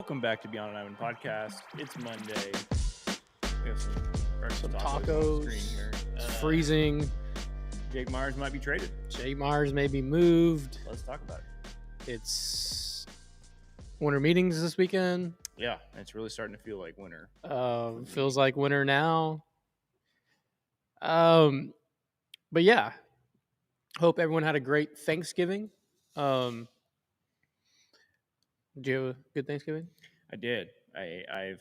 Welcome back to Beyond an Island podcast. It's Monday. We have some tacos on the screen here. It's freezing. Jake Meyers might be traded. Jake Meyers may be moved. Let's talk about it. It's winter meetings this weekend. Yeah, it's really starting to feel like winter. Feels like winter now. But yeah, hope everyone had a great Thanksgiving. Did you have a good Thanksgiving? I did. I've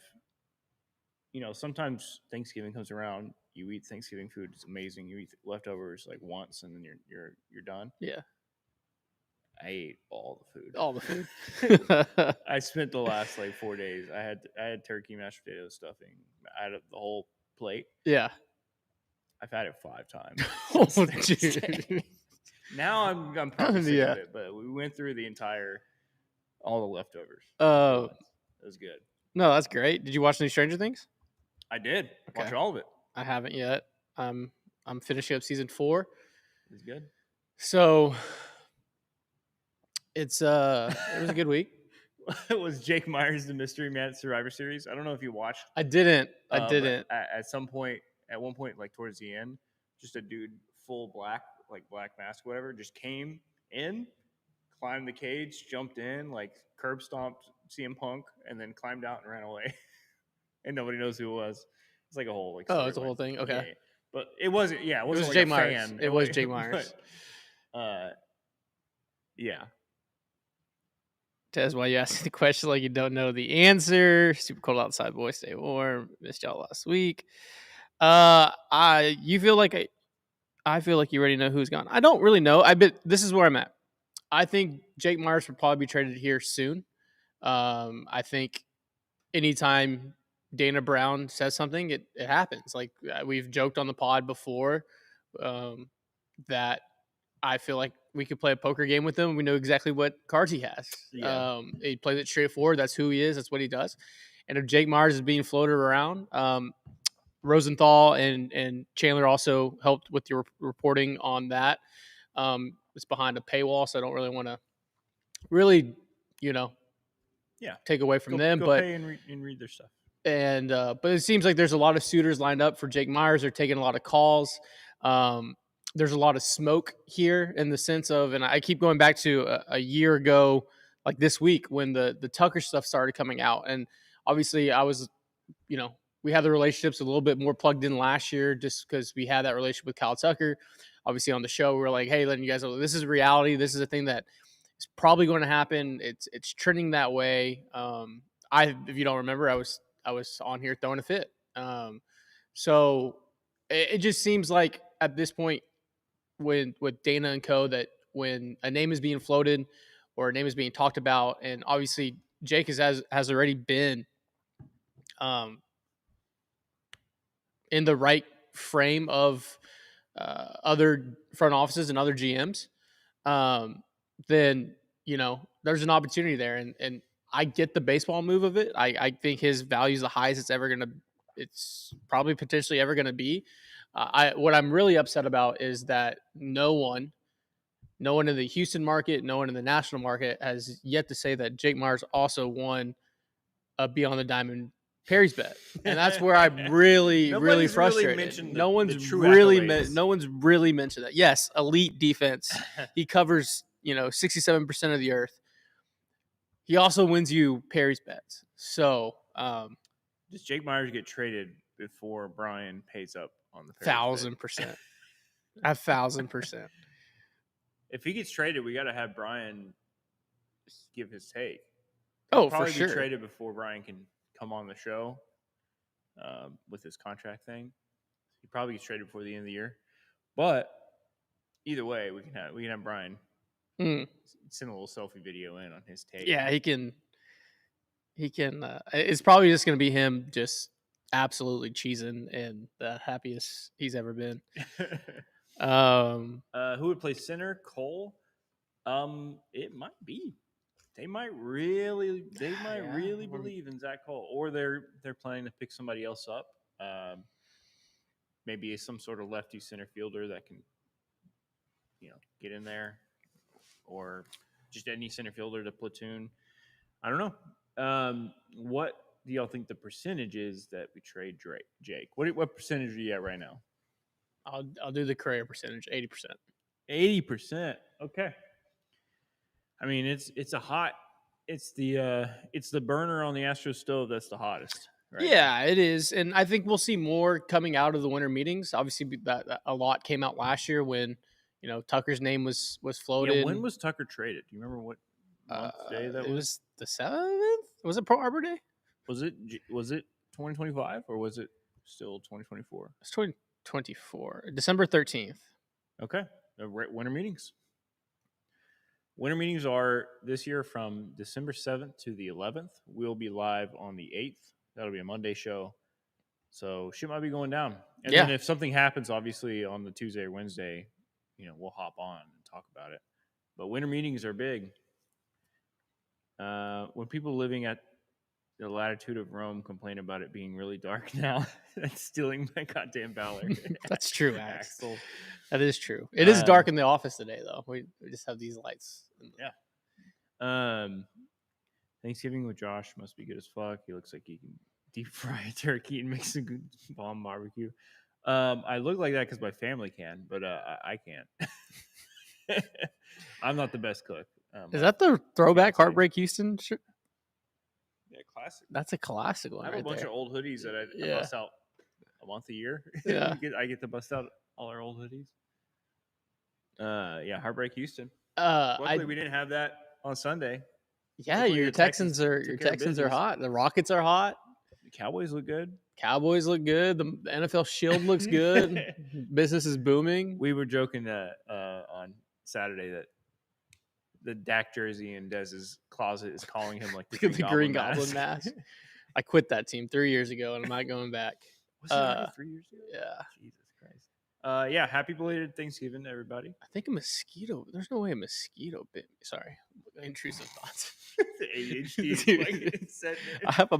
sometimes Thanksgiving comes around, you eat Thanksgiving food, it's amazing. You eat leftovers like once and then you're done. Yeah. I ate all the food. All the food. I spent the last 4 days. I had turkey, mashed potatoes, stuffing. I had the whole plate. Yeah. I've had it 5 times. Oh, dude. Now I'm probably sick of it, but we went through all the leftovers. It was good. No, that's great. Did you watch any Stranger Things? I did. Okay. Watch all of it. I haven't yet. I'm finishing up season 4. It was good. So it was a good week. Was Jake Meyers the mystery man at Survivor Series? I don't know if you watched. I didn't. At one point, towards the end, just a dude full black mask, whatever, just came in, climbed the cage, jumped in, curb stomped CM Punk, and then climbed out and ran away. And nobody knows who it was. It's like a whole it's a whole thing. Okay, yeah. But it wasn't. Yeah, it wasn't was like Jake a Meyers. fan. It was Jake Meyers. Yeah. That's why you asked the question like you don't know the answer. Super cold outside, boys. Stay warm. Missed y'all last week. I feel like you already know who's gone. I don't really know. This is where I'm at. I think Jake Meyers would probably be traded here soon. I think anytime Dana Brown says something, it happens. Like we've joked on the pod before, that I feel like we could play a poker game with him. We know exactly what cards he has. Yeah. He plays it straightforward. That's who he is. That's what he does. And if Jake Meyers is being floated around, Rosenthal and Chandler also helped with your reporting on that. It's behind a paywall, so I don't really want to take away from them. But pay and read their stuff. And but it seems like there's a lot of suitors lined up for Jake Meyers. They're taking a lot of calls. There's a lot of smoke here in the sense of, and I keep going back to a year ago, like this week when the Tucker stuff started coming out. And obviously I was, we had the relationships a little bit more plugged in last year just because we had that relationship with Kyle Tucker. Obviously on the show, we're like, hey, letting you guys know this is reality. This is a thing that is probably going to happen. It's trending that way. If you don't remember, I was on here throwing a fit. So it just seems like at this point with Dana and co that when a name is being floated or a name is being talked about, and obviously Jake has already been in the right frame of other front offices and other GMs, then, there's an opportunity there. And I get the baseball move of it. I think his value is the highest it's probably potentially ever going to be. What I'm really upset about is that no one in the Houston market, no one in the national market has yet to say that Jake Meyers also won a Beyond the Diamond Perry's bet, and that's where I'm really frustrated. No one's really mentioned that. Yes, elite defense. He covers 67% of the earth. He also wins you Perry's bets. So does Jake Meyers get traded before Brian pays up on the 1,000%? 1,000%. If he gets traded, we got to have Brian give his take. He'll for sure. Be traded before Brian can come on the show with his contract thing. He probably gets traded before the end of the year. But either way, we can have Brian send a little selfie video in on his take. Yeah, he can. It's probably just going to be him just absolutely cheesing and the happiest he's ever been. Who would play center? Cole? It might be. They might really believe in Zach Cole, or they're planning to pick somebody else up. Maybe some sort of lefty center fielder that can, get in there, or just any center fielder to platoon. I don't know. What do y'all think the percentage is that we trade Jake? What percentage are you at right now? I'll do the career percentage, 80%. 80%. Okay. I mean, it's the burner on the Astros stove that's the hottest. Right Yeah, it is, and I think we'll see more coming out of the winter meetings. Obviously, that a lot came out last year when Tucker's name was floated. Yeah, when was Tucker traded? Do you remember what month day that it was? was the 7th. Was it Pearl Harbor Day? Was it 2025 or was it still 2024? It's 2024, December 13th. Okay, winter meetings. Winter meetings are this year from December 7th to the 11th. We'll be live on the 8th. That'll be a Monday show. So shit might be going down. And then if something happens, obviously on the Tuesday or Wednesday, we'll hop on and talk about it. But winter meetings are big. When people living at the latitude of Rome complain about it being really dark now, that's stealing my goddamn valor. That's true, Axel. That is true. It is dark in the office today, though. We just have these lights. Yeah. Thanksgiving with Josh must be good as fuck. He looks like he can deep fry a turkey and make some good bomb barbecue. I look like that because my family can, but I can't. I'm not the best cook. Is that the throwback Heartbreak Houston shirt? Yeah, classic. That's a classic one. I have a bunch of old hoodies that I bust out a month a year. Yeah, I get to bust out all our old hoodies. Yeah, Heartbreak Houston. Luckily, we didn't have that on Sunday. Yeah, your Texans are hot. The Rockets are hot. The Cowboys look good. The NFL Shield looks good. Business is booming. We were joking on Saturday that the Dak jersey in Dez's closet is calling him like the Green Goblin mask. I quit that team 3 years ago, and I'm not going back. Was it 3 years ago? Yeah. Jesus Christ. Yeah, happy belated Thanksgiving to everybody. I think a mosquito. There's no way a mosquito bit me. Sorry. Intrusive thoughts. The ADHD. I have a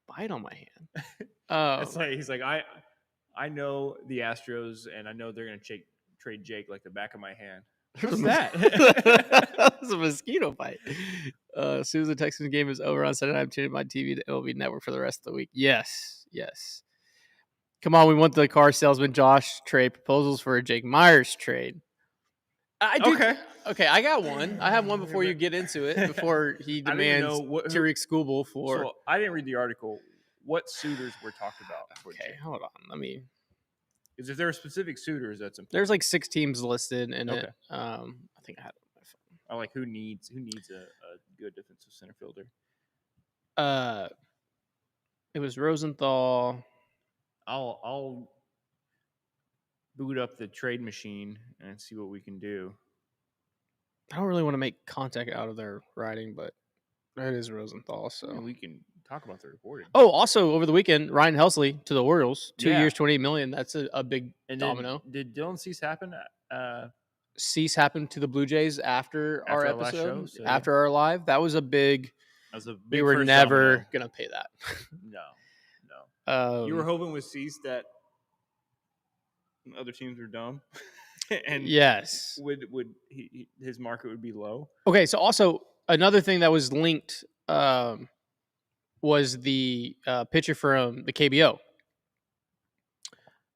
bite on my hand. It's like he's like, I know the Astros, and I know they're going to trade Jake like the back of my hand. What's that? That was a mosquito bite. As soon as the Texans game is over on Saturday, I'm tuning my TV to MLB Network for the rest of the week. Yes. Come on, we want the car salesman Josh trade proposals for a Jake Meyers trade. Okay, I got one. I have one before you get into it. Before he demands Tariq Skubal for. So I didn't read the article. What suitors were talked about? Okay, hold on. Let me. Is if there are specific suitors, that's important. There's like 6 teams listed in it. I think I had it on my phone. I like who needs a good defensive center fielder. It was Rosenthal. I'll boot up the trade machine and see what we can do. I don't really want to make contact out of their writing, but it is Rosenthal. So we can talk about the reporting. Oh, also over the weekend, Ryan Helsley to the Orioles, 2 years, $28 million. That's a big domino. Did Dylan Cease happen? Cease happened to the Blue Jays after our episode, show, after our live. That was a big. We were never gonna pay that. No. You were hoping with Cease that other teams are dumb, and yes, his market would be low. Okay, so also another thing that was linked was the pitcher from the KBO. To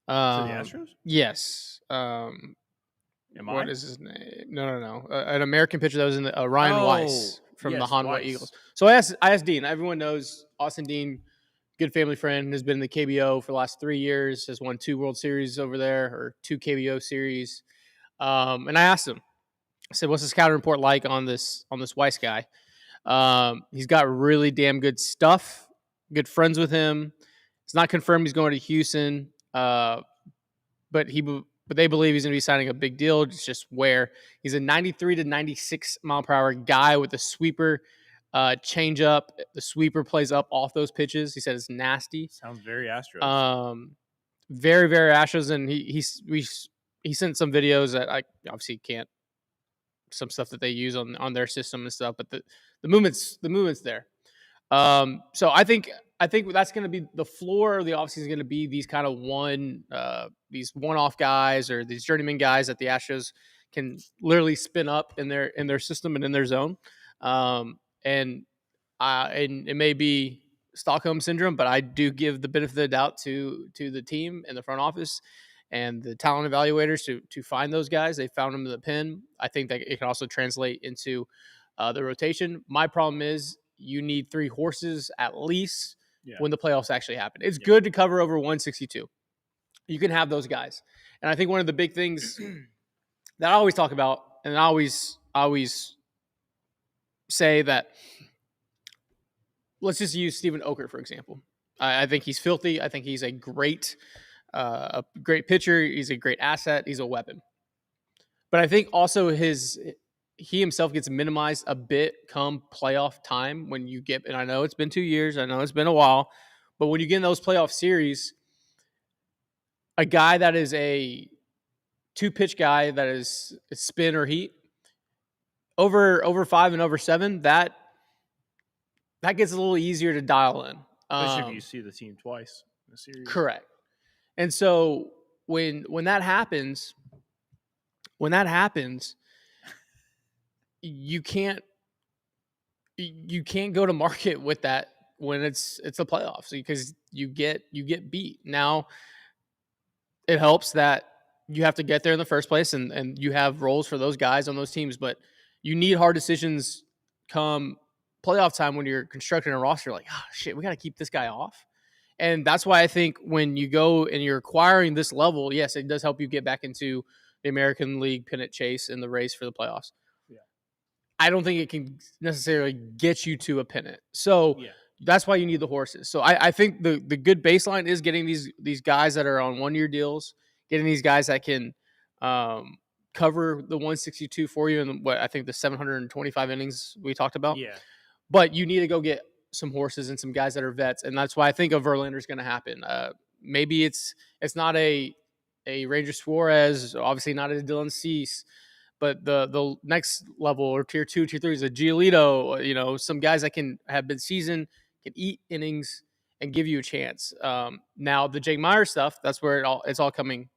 the Astros? Yes. What is his name? No. An American pitcher that was in the Ryan Weiss from the Hanwha Eagles. So I asked Dean. Everyone knows Austin Dean, good family friend, has been in the KBO for the last 3 years, has won 2 World Series over there, or 2 KBO series. And I asked him, I said, what's the scouting report like on this Weiss guy? He's got really damn good stuff, good friends with him. It's not confirmed he's going to Houston, but they believe he's going to be signing a big deal. It's just where he's a 93 to 96 mile per hour guy with a sweeper, change up. The sweeper plays up off those pitches. He said it's nasty. Sounds very Astros. Very, very Astros. And he sent some videos that I obviously can't, some stuff that they use on their system and stuff, but the movement's there. So I think that's going to be the floor of the offseason is going to be these kind of these one-off guys or these journeyman guys that the Astros can literally spin up in their system and in their zone. And and it may be Stockholm syndrome, but I do give the benefit of the doubt to the team and the front office and the talent evaluators to find those guys. They found them in the pen. I think that it can also translate into the rotation. My problem is you need 3 horses at least when the playoffs actually happen. It's good to cover over 162. You can have those guys. And I think one of the big things that I always talk about, and I always say that, let's just use Stephen Oker, for example. I think he's filthy. I think he's a great pitcher. He's a great asset. He's a weapon. But I think also he himself gets minimized a bit come playoff time when you get, and I know it's been 2 years. I know it's been a while. But when you get in those playoff series, a guy that is a 2-pitch guy that is spin or heat, over 5 and over 7, that gets a little easier to dial in. Especially if you see the team twice in the series. Correct. And so when that happens, you can't go to market with that when it's the playoffs, because you get beat. Now it helps that you have to get there in the first place, and you have roles for those guys on those teams, but you need hard decisions come playoff time when you're constructing a roster. Like, oh shit, we got to keep this guy off. And that's why I think when you go and you're acquiring this level, yes, it does help you get back into the American League pennant chase and the race for the playoffs. Yeah. I don't think it can necessarily get you to a pennant. So that's why you need the horses. So I think the good baseline is getting these guys that are on 1-year deals, getting these guys that can cover the 162 for you and what I think the 725 innings we talked about. Yeah. But you need to go get some horses and some guys that are vets, and that's why I think a Verlander is going to happen. Maybe it's not a Ranger Suarez, obviously not a Dylan Cease, but the next level or tier 2, tier 3 is a Giolito. Some guys that can have been seasoned, can eat innings, and give you a chance. Now the Jake Meyers stuff, that's where it's all coming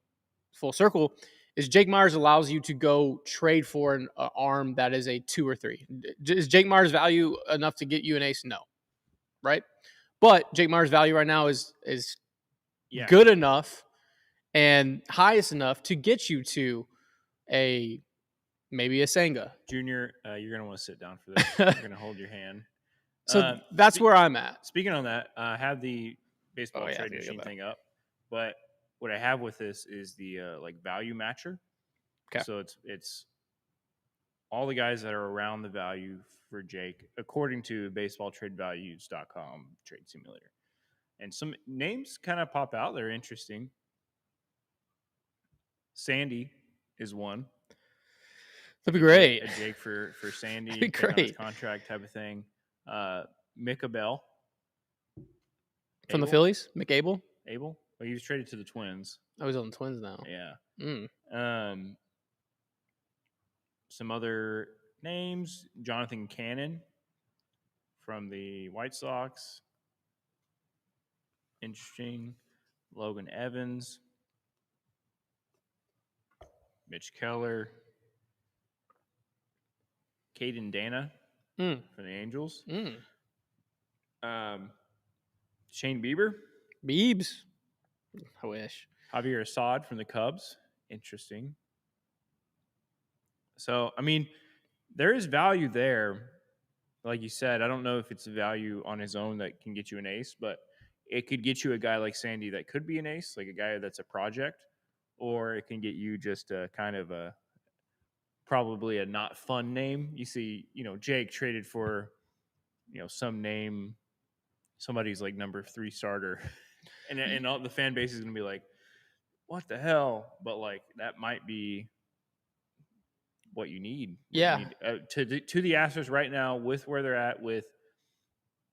full circle. Is Jake Meyers allows you to go trade for an arm that is a 2 or 3. Is Jake Meyers' value enough to get you an ace? No. Right? But Jake Meyers' value right now is good enough and highest enough to get you to maybe a Senga. Junior, you're going to want to sit down for this. I'm going to hold your hand. So that's where I'm at. Speaking on that, I have the baseball trade machine thing up, but what I have with this is the value matcher. Okay. So it's all the guys that are around the value for Jake, according to baseballtradevalues.com trade simulator. And some names kind of pop out. They're interesting. Sandy is one. That'd be great. A Jake for Sandy. That'd be great. Contract type of thing. Micah Bell. From the Phillies? McAbel? Abel? Well, he was traded to the Twins. Oh, he's on the Twins now. Yeah. Some other names. Jonathan Cannon from the White Sox. Interesting. Logan Evans. Mitch Keller. Caden Dana for the Angels. Shane Bieber. Biebs. I wish. Javier Assad from the Cubs. Interesting. So, I mean, there is value there. Like you said, I don't know if it's a value on his own that can get you an ace, but it could get you a guy like Sandy that could be an ace, like a guy that's a project, or it can get you just a kind of probably a not fun name. You see, Jake traded for, some name, somebody's like number 3 starter, and all the fan base is going to be like, what the hell? But like that might be what you need. To the Astros right now, with where they're at, with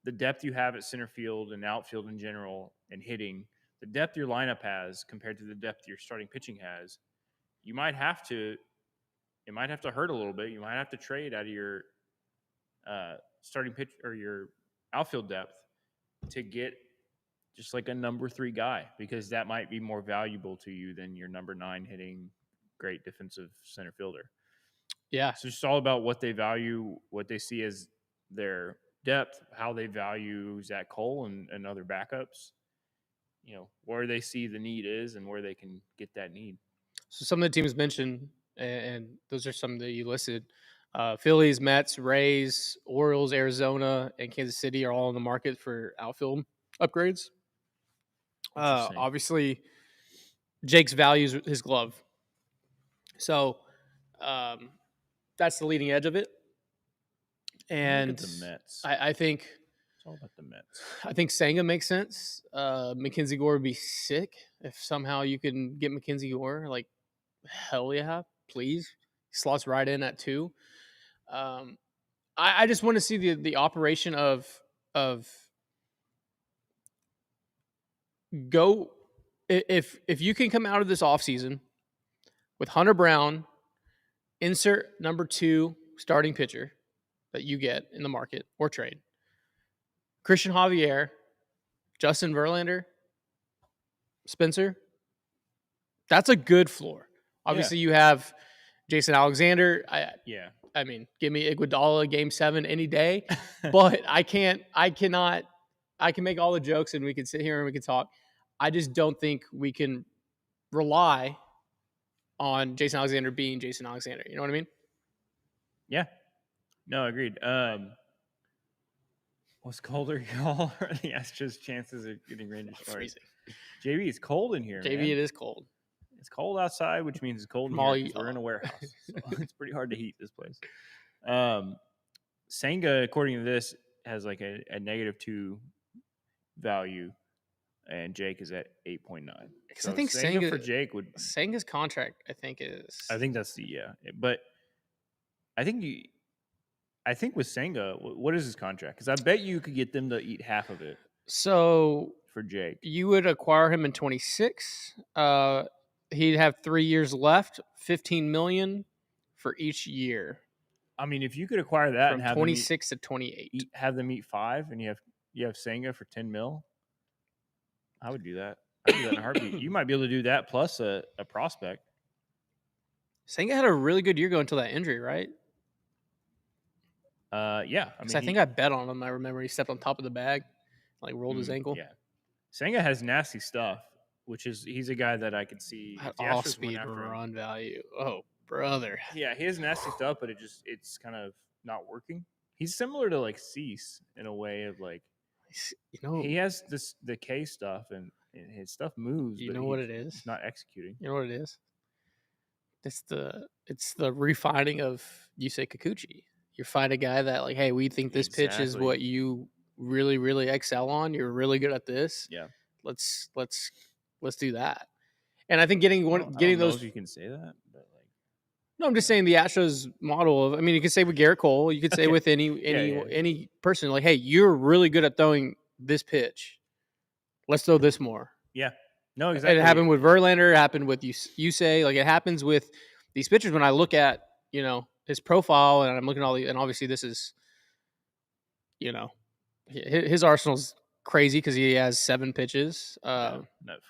the depth you have at center field and outfield in general, and hitting, the depth your lineup has compared to the depth your starting pitching has, it might have to hurt a little bit. You might have to trade out of your starting pitch or your outfield depth to get just like a number 3 guy, because that might be more valuable to you than your number 9 hitting great defensive center fielder. Yeah. So it's just all about what they value, what they see as their depth, how they value Zach Cole and other backups. Where they see the need is and where they can get that need. So some of the teams mentioned, and those are some that you listed. Phillies, Mets, Rays, Orioles, Arizona, and Kansas City are all in the market for outfield upgrades. Obviously, Jake's values his glove. So that's the leading edge of it. And look at the Mets. I think it's all about the Mets. I think Senga makes sense. Mackenzie Gore would be sick if somehow you can get Mackenzie Gore. Like, hell yeah, please. He slots right in at 2. I just want to see the operation of go if you can come out of this offseason with Hunter Brown, insert number 2 starting pitcher that you get in the market or trade, Christian Javier, Justin Verlander, Spencer, that's a good floor. Obviously, you have Jason Alexander. I mean, give me Iguodala Game 7 any day. But I can make all the jokes and we can sit here and we can talk. I just don't think we can rely on Jason Alexander being Jason Alexander. You know what I mean? Yeah. No, agreed. What's colder, y'all? Are the Astros' chances of getting Rangers started? JB, it's cold in here. JB, man. It is cold. It's cold outside, which means it's cold in here. We're in a warehouse. So it's pretty hard to heat this place. Senga, according to this, has like a -2 value, and Jake is at 8.9. Because I think Senga for Jake would Senga's contract. I think that's but I think with Senga, what is his contract? Because I bet you could get them to eat half of it. So for Jake, you would acquire him in 26. He'd have 3 years left, $15 million for each year. I mean, if you could acquire that from and have 26 to 28, have them eat 5, and you have Senga for 10 mil, I would do that. I'd do that in a heartbeat. You might be able to do that plus a prospect. Senga had a really good year going until that injury, right? Yeah. I think I bet on him. I remember he stepped on top of the bag, like rolled his ankle. Yeah. Senga has nasty stuff, which is he's a guy that I could see. Off-speed run value. Oh, brother. Yeah, he has nasty stuff, but it's kind of not working. He's similar to like Cease in a way of like, he has the K stuff and his stuff moves. You know what it is? He's not executing. You know what it is? It's the refining of Yusei Kikuchi. You find a guy that like, hey, we think this pitch is what you really, really excel on. You're really good at this. Yeah. Let's do that. And I think getting those. You can say that, but like. No, I'm just saying the Astros model of. I mean, you could say with Garrett Cole. You could say with any person like, hey, you're really good at throwing this pitch. Let's throw this more. Yeah. No, exactly. It happened with Verlander. It happened with Yusei. Like it happens with these pitchers. When I look at his profile and I'm looking at all and obviously this is, his arsenal's crazy because he has 7 pitches. That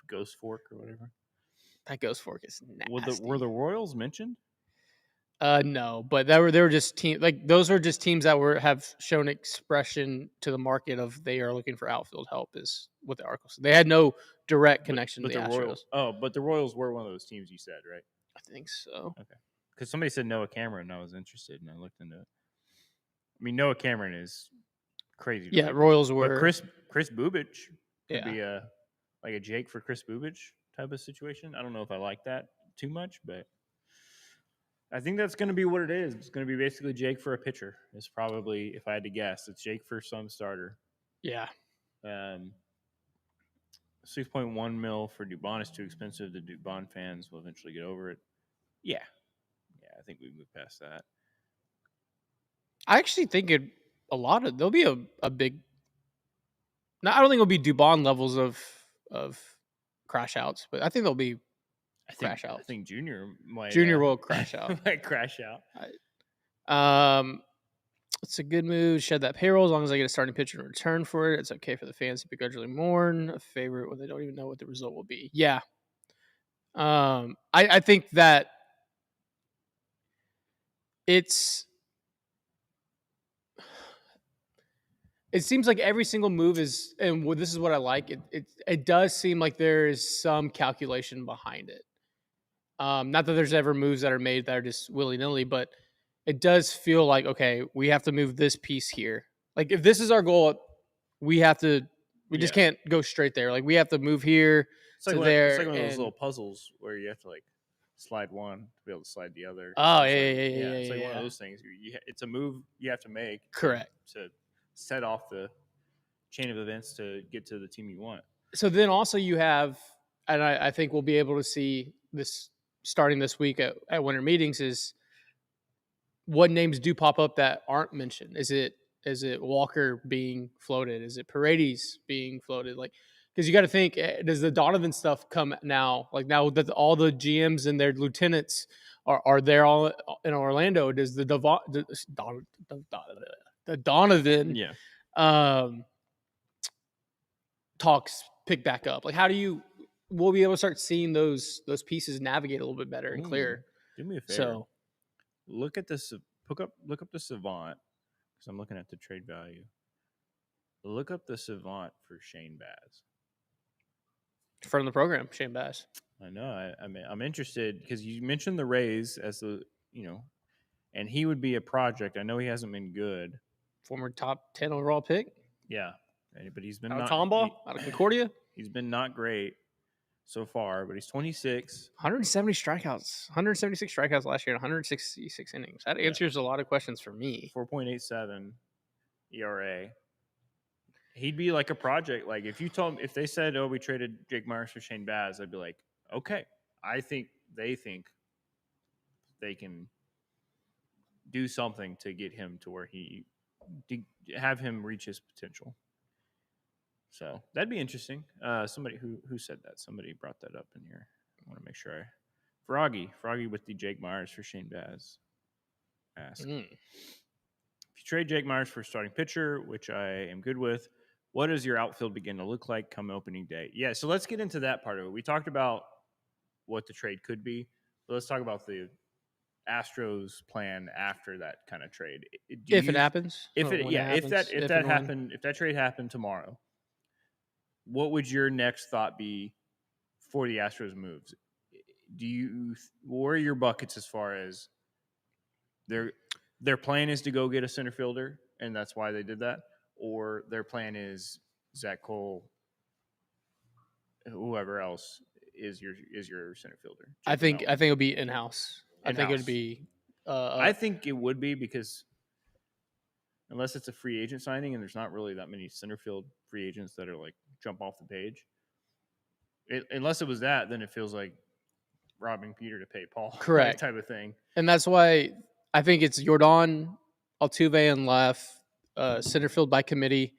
ghost fork or whatever. That ghost fork is nasty. Were the Royals mentioned? No, but they were just teams like those were just teams that have shown expression to the market of they are looking for outfield help is what the article said. They had no direct connection to the Astros. Royals. Oh, but the Royals were one of those teams you said, right? I think so. Okay. Because somebody said Noah Cameron, and I was interested, and I looked into it. I mean, Noah Cameron is crazy. Yeah, Royals were. But Chris Bubich could be a Jake for Chris Bubich type of situation. I don't know if I like that too much, but I think that's going to be what it is. It's going to be basically Jake for a pitcher. It's probably, if I had to guess, it's Jake for some starter. Yeah. 6.1 mil for Dubon is too expensive. The Dubon fans will eventually get over it. Yeah, I think we move past that. I actually think there'll be a big. Now, I don't think it'll be Dubon levels of crash outs, but I think there'll be crash outs. I think Junior will crash out. Might crash out. It's a good move. Shed that payroll as long as I get a starting pitcher in return for it. It's okay for the fans to begrudgingly mourn a favorite when they don't even know what the result will be. Yeah. I think that it's it seems like every single move is, and this is what I like. It does seem like there is some calculation behind it. Not that there's ever moves that are made that are just willy nilly, but it does feel like, okay, we have to move this piece here. Like if this is our goal, we have to. We just Yeah. can't go straight there. Like we have to move here to It's there. like one of those And little puzzles where you have to like slide one to be able to slide the other. oh It's yeah, like, yeah, yeah, yeah, it's like one of yeah. those things. It's a move you have to make Correct. to set off the chain of events to get to the team you want. So then also you have, and I think we'll be able to see this starting this week at winter meetings, is what names do pop up that aren't mentioned. Is it Walker being floated? Is it Paredes being floated? Like, because you got to think, does the Donovan stuff come now? Like now that all the GMs and their lieutenants are there all in Orlando, does the Donovan Yeah. um, talks pick back up? Like, how do you? We'll be able to start seeing those pieces navigate a little bit better and clear. Do me a favor. So Look at this. Look up the Savant because I'm looking at the trade value. Look up the Savant for Shane Baz. front of the program, Shane Bass. I know. I'm interested because you mentioned the Rays as the and he would be a project. I know he hasn't been good. Former top 10 overall pick. Yeah, but he's been Out of not Tomball, out of Concordia. He's been not great so far, but he's 26. 170 strikeouts, 176 strikeouts last year, and 166 innings. That answers a lot of questions for me. 4.87 ERA. He'd be like a project. Like if they said, "Oh, we traded Jake Meyers for Shane Baz," I'd be like, "Okay." I think they can do something to get him to where to have him reach his potential. So that'd be interesting. Somebody who said that? Somebody brought that up in here. I want to make sure. Froggy with the Jake Meyers for Shane Baz. Ask. If you trade Jake Meyers for a starting pitcher, which I am good with, what does your outfield begin to look like come opening day? Yeah, so let's get into that part of it. We talked about what the trade could be. So let's talk about the Astros plan after that kind of trade. If it happens, if that trade happened tomorrow, what would your next thought be for the Astros moves? Where are your buckets as far as their plan is to go get a center fielder, and that's why they did that, or their plan is Zach Cole, whoever else is your center fielder? I think it'll be in-house. I think it would be. I think it would be because unless it's a free agent signing, and there's not really that many center field free agents that are like jump off the page. Unless it was that, then it feels like robbing Peter to pay Paul. Correct. Type of thing. And that's why I think it's Yordan, Altuve, and left center field by committee,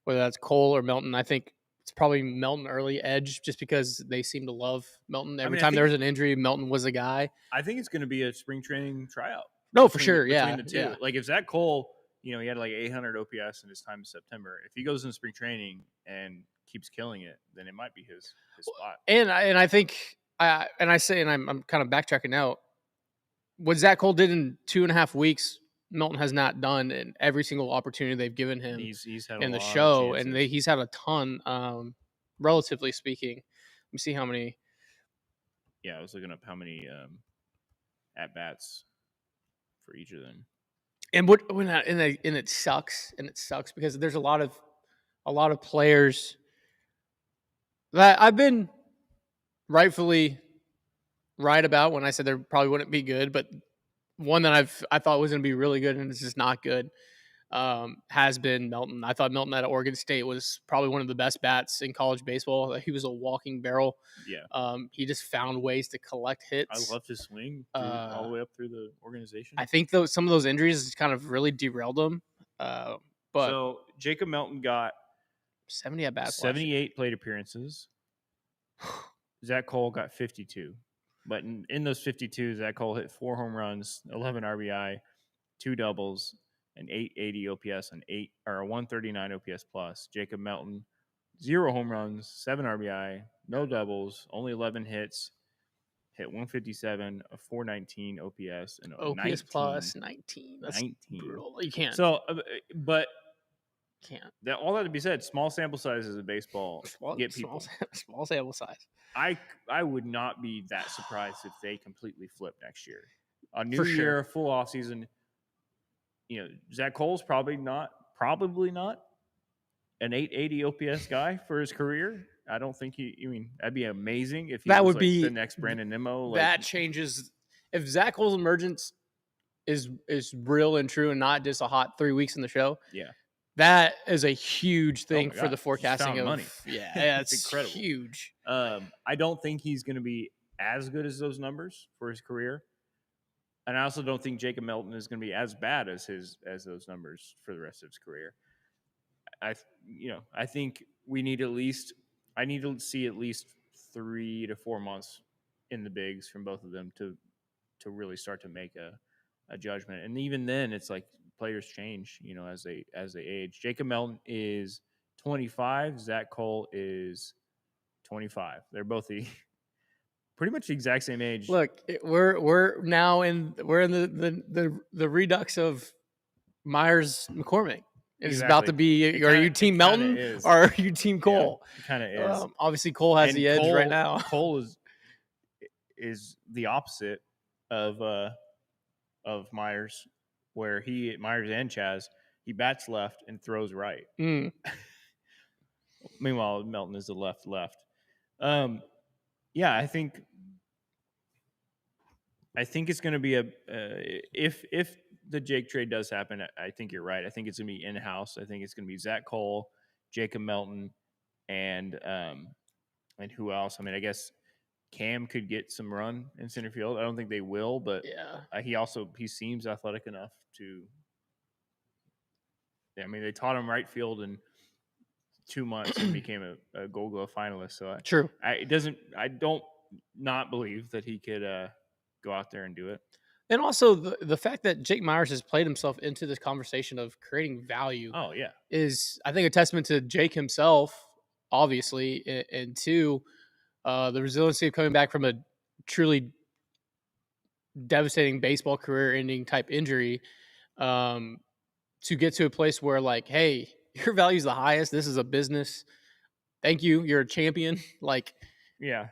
whether that's Cole or Melton. I think it's probably Melton early edge just because they seem to love Melton. Every time there was an injury, Melton was a guy. I think it's going to be a spring training tryout. No, for sure. Between the two. Yeah. Like if Zach Cole, he had like 800 OPS in his time in September. If he goes in spring training and keeps killing it, then it might be his spot. And I think I'm kind of backtracking now. What Zach Cole did in 2.5 weeks, Melton has not done in every single opportunity they've given him he's had in the show, and he's had a ton, relatively speaking. Let me see how many. Yeah, I was looking up how many at bats for each of them. And it sucks because there's a lot of players that I've been rightfully right about when I said there probably wouldn't be good, but one that I thought was going to be really good and it's just not good has been Melton. I thought Melton at Oregon State was probably one of the best bats in college baseball. He was a walking barrel. Yeah. He just found ways to collect hits. I loved his swing all the way up through the organization. I think some of those injuries kind of really derailed him. But so Jacob Melton got 70 at bats, 78 plate appearances. Zach Cole got 52. But in those 52, Zach Cole hit 4 home runs, 11 RBI, 2 doubles, an 880 OPS, and 139 OPS plus. Jacob Melton, 0 home runs, 7 RBI, no doubles, only 11 hits, hit 157, a 419 OPS, and OPS plus 19. That's 19. brutal. You can't. So, but Can't. All that to be said, small sample sizes of baseball get people. Small sample size. I would not be that surprised if they completely flip next year. A new For year, sure. a full offseason. You know, Zach Cole's probably not an 880 OPS guy for his career. I don't think that'd be amazing if he That was would like be the next Brandon Nimmo. That changes if Zach Cole's emergence is real and true and not just a hot 3 weeks in the show. Yeah. That is a huge Oh thing my for God, the forecasting of money. Yeah, It's incredible. Huge. I don't think he's going to be as good as those numbers for his career, and I also don't think Jacob Melton is going to be as bad as those numbers for the rest of his career. I think I need to see at least 3 to 4 months in the bigs from both of them to really start to make a judgment. And even then, it's like players change, as they age. Jacob Melton is 25. Zach Cole is 25. They're both pretty much the exact same age. Look, we're in the redux of Meyers McCormick. It's about to be. Are you Team Melton or are you Team Cole? Yeah, it kind of is. Obviously, Cole has the edge right now. Cole is the opposite of Meyers, where Meyers and Chaz, he bats left and throws right. Meanwhile, Melton is the left. Yeah, I think it's going to be if the Jake trade does happen, I think you're right. I think it's going to be in-house. I think it's going to be Zach Cole, Jacob Melton, and who else? I mean, I guess Cam could get some run in center field. I don't think they will, but yeah, he seems athletic enough to. Yeah, I mean, they taught him right field in 2 months and became a Gold Glove finalist. So true. I don't not believe that he could go out there and do it. And also the fact that Jake Meyers has played himself into this conversation of creating value. Oh yeah, is I think a testament to Jake himself, obviously, and two, the resiliency of coming back from a truly devastating baseball career-ending type injury, to get to a place where like, hey, your value is the highest. This is a business. Thank you. You're a champion. Like, yeah,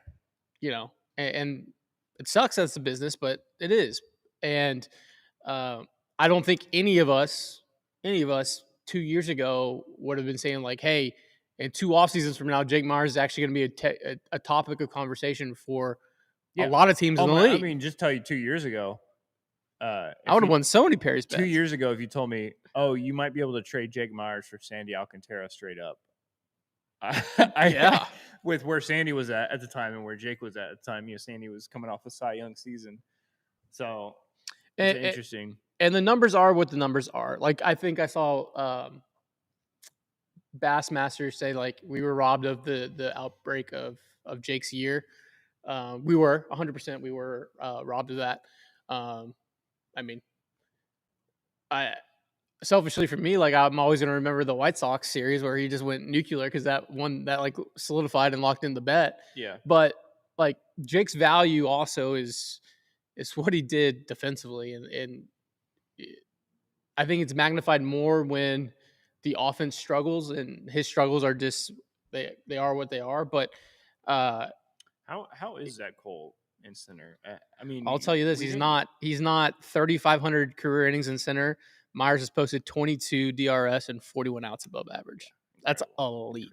and it sucks that's a business, but it is. And I don't think any of us 2 years ago would have been saying like, hey, in 2 off seasons from now, Jake Meyers is actually going to be a topic of conversation for a lot of teams in the league. I mean, just tell you 2 years ago, I would have won so many Perry's bets. 2 years ago, if you told me, oh, you might be able to trade Jake Meyers for Sandy Alcantara straight up. Yeah. With where Sandy was at the time and where Jake was at the time, Sandy was coming off a Cy Young season. So it's interesting. And the numbers are what the numbers are. Like, I think I saw Bassmaster say, like, we were robbed of the outbreak of Jake's year. We were 100%. We were robbed of that. I mean, selfishly for me, like, I'm always going to remember the White Sox series where he just went nuclear because that one that like solidified and locked in the bet. Yeah. But like Jake's value also is what he did defensively, and I think it's magnified more when the offense struggles, and his struggles are just they are what they are. But how is Zach Cole in center? I mean, I'll tell you this: he's not 3,500 career innings in center. Meyers has posted 22 DRS and 41 outs above average. That's elite.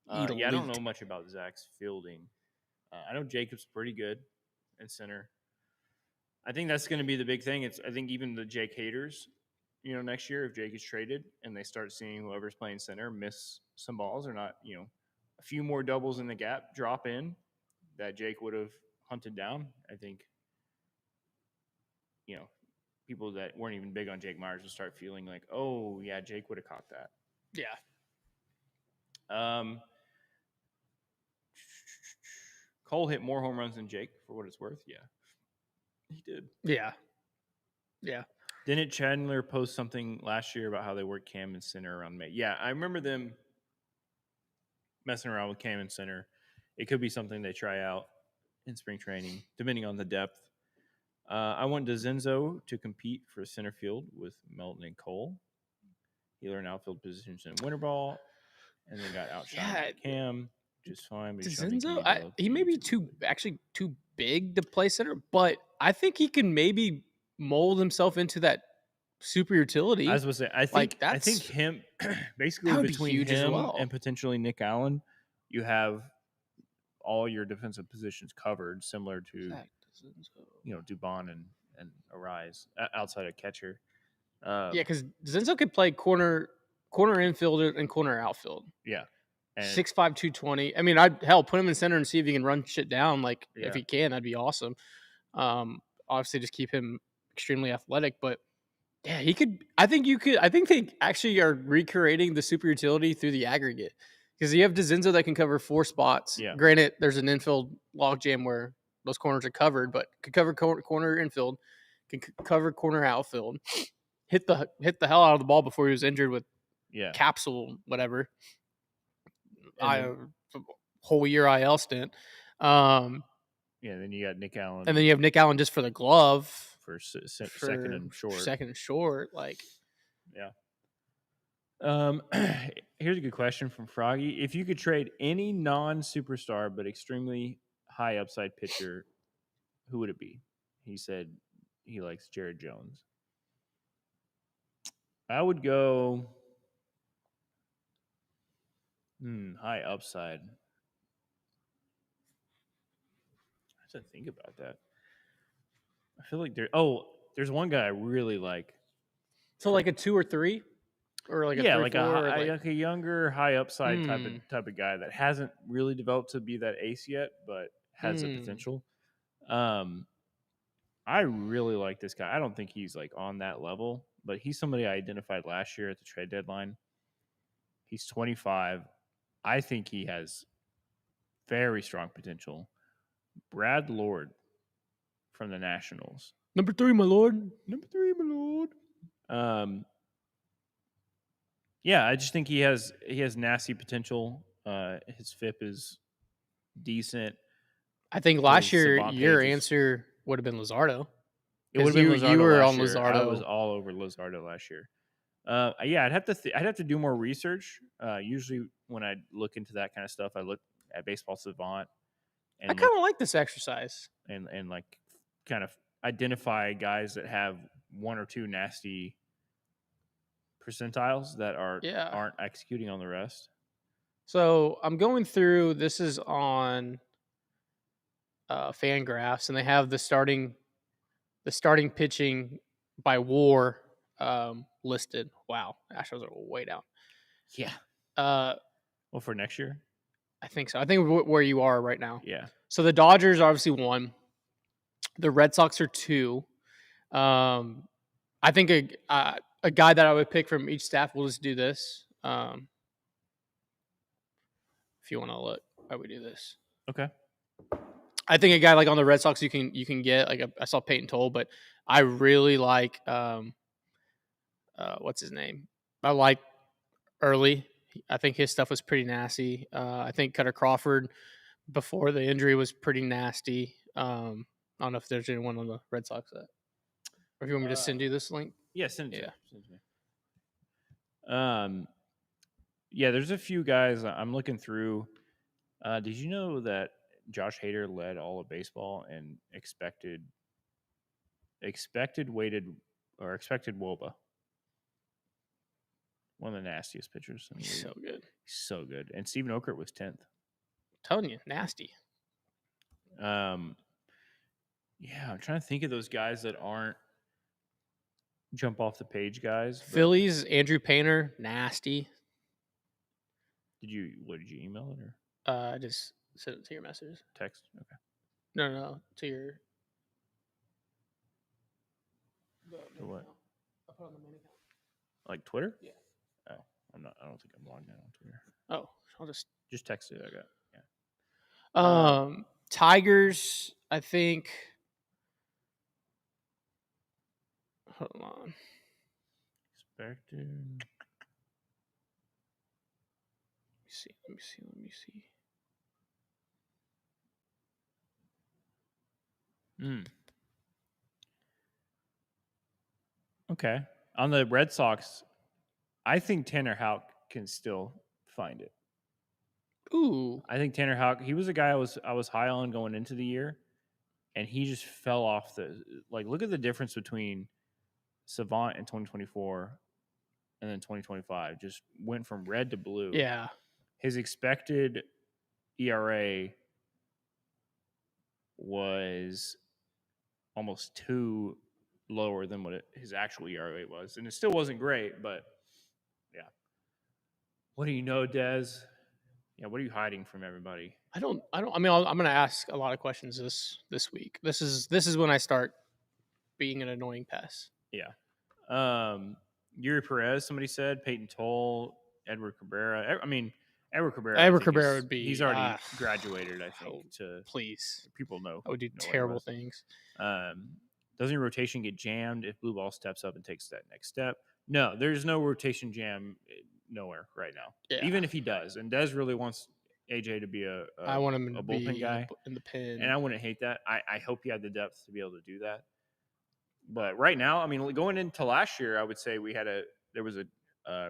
Incredible. Yeah, I don't know much about Zach's fielding. I know Jacob's pretty good in center. I think that's going to be the big thing. I think even the Jake haters, next year if Jake is traded and they start seeing whoever's playing center miss some balls or not, a few more doubles in the gap drop in that Jake would have hunted down. I think, people that weren't even big on Jake Meyers will start feeling like, oh yeah, Jake would have caught that. Yeah. Cole hit more home runs than Jake, for what it's worth. Yeah, he did. Yeah. Didn't Chandler post something last year about how they worked Cam and center around May? Yeah, I remember them messing around with Cam and center. It could be something they try out in spring training, depending on the depth. I want DeZenzo to compete for center field with Melton and Cole. He learned outfield positions in winter ball, and then got outshined by Cam, which is fine. But Dezenzo, he may be too big to play center, but I think he can maybe mold himself into that super utility. I was going to say, I think him basically between him and potentially Nick Allen, you have all your defensive positions covered, similar to Dubon and Arise outside of catcher. Because Dezenzo could play corner infielder and corner outfield. Yeah. 6'5", 220. I mean, I'd put him in center and see if he can run shit down. Like if he can, that'd be awesome. Obviously, just keep him extremely athletic, but yeah, he could. I think they actually are recreating the super utility through the aggregate because you have Dezenzo that can cover 4 spots. Yeah. Granted, there's an infield logjam where those corners are covered, but could cover corner infield, can cover corner outfield, hit the hell out of the ball before he was injured with capsule whatever. Whole year IL stint. Then you got Nick Allen. And then you have Nick Allen just for the glove. For second and short. Second and short. Like. Yeah. Here's a good question from Froggy. If you could trade any non-superstar but extremely high upside pitcher, who would it be? He said he likes Jared Jones. I would go high upside. I have to think about that. I feel like there's one guy I really like. So like a 2 or 3? Or like a 3, like 4, like a younger, high upside type of guy that hasn't really developed to be that ace yet, but has the potential. I really like this guy. I don't think he's like on that level, but he's somebody I identified last year at the trade deadline. He's 25. I think he has very strong potential. Brad Lord from the Nationals. Number 3, my lord. Yeah, I just think he has nasty potential. His FIP is decent. I think last year your answer would have been Luzardo. It would have been Luzardo. You were on year. Luzardo. I was all over Luzardo last year. I'd have to do more research. Usually when I look into that kind of stuff, I look at Baseball Savant. And I kind of like this exercise. And like kind of identify guys that have 1 or 2 nasty percentiles that aren't executing on the rest. So I'm going through. This is on Fangraphs, and they have the starting pitching by WAR listed. Wow, Astros are way down. Yeah. Well, for next year, I think so. I think where you are right now. Yeah. So the Dodgers are obviously 1. The Red Sox are 2. I think a guy that I would pick from each staff. We'll just do this. If you want to look, I would do this. Okay. I think a guy like on the Red Sox you can get like I saw Peyton Toll, but I really like what's his name? I like Early. I think his stuff was pretty nasty. I think Cutter Crawford before the injury was pretty nasty. I don't know if there's anyone on the Red Sox that. Or if you want me to send you this link? Yeah, send it to me. Yeah, there's a few guys I'm looking through. Did you know that Josh Hader led all of baseball and expected weighted or expected WOBA? One of the nastiest pitchers. He's so good. He's so good. And Steven Okert was 10th. Telling you, nasty. Yeah, I'm trying to think of those guys that aren't jump off the page guys. Phillies, Andrew Painter, nasty. Did you email it or? I just sent it to your message. Text? Okay. No, to your. To what? I put on the main account. Like Twitter? Yeah. Oh, I don't think I'm logged in on Twitter. Oh, I'll just text it. I got. Yeah. Tigers, I think. Hold on. Expected. Let me see. Okay. On the Red Sox, I think Tanner Houck can still find it. Ooh. I think Tanner Houck, he was a guy I was high on going into the year, and he just fell off the like. Look at the difference between Savant in 2024 and then 2025. Just went from red to blue. Yeah. His expected ERA was almost 2 lower than what his actual ERA was, and it still wasn't great, but yeah. What do you know, Des? Yeah, what are you hiding from everybody? I mean, I'm going to ask a lot of questions this week. This is when I start being an annoying pest. Yeah. Yuri Perez, somebody said, Peyton Toll, Edward Cabrera. I mean, Edward Cabrera. Edward Cabrera would be. He's already graduated, I think. Please, people know. I would do terrible things. Doesn't your rotation get jammed if Blue Ball steps up and takes that next step? No, there's no rotation jam nowhere right now. Yeah. Even if he does, and Des really wants AJ to be I want him to bullpen be guy in the pen, and I wouldn't hate that. I hope he had the depth to be able to do that. But right now, I mean, going into last year, I would say there was a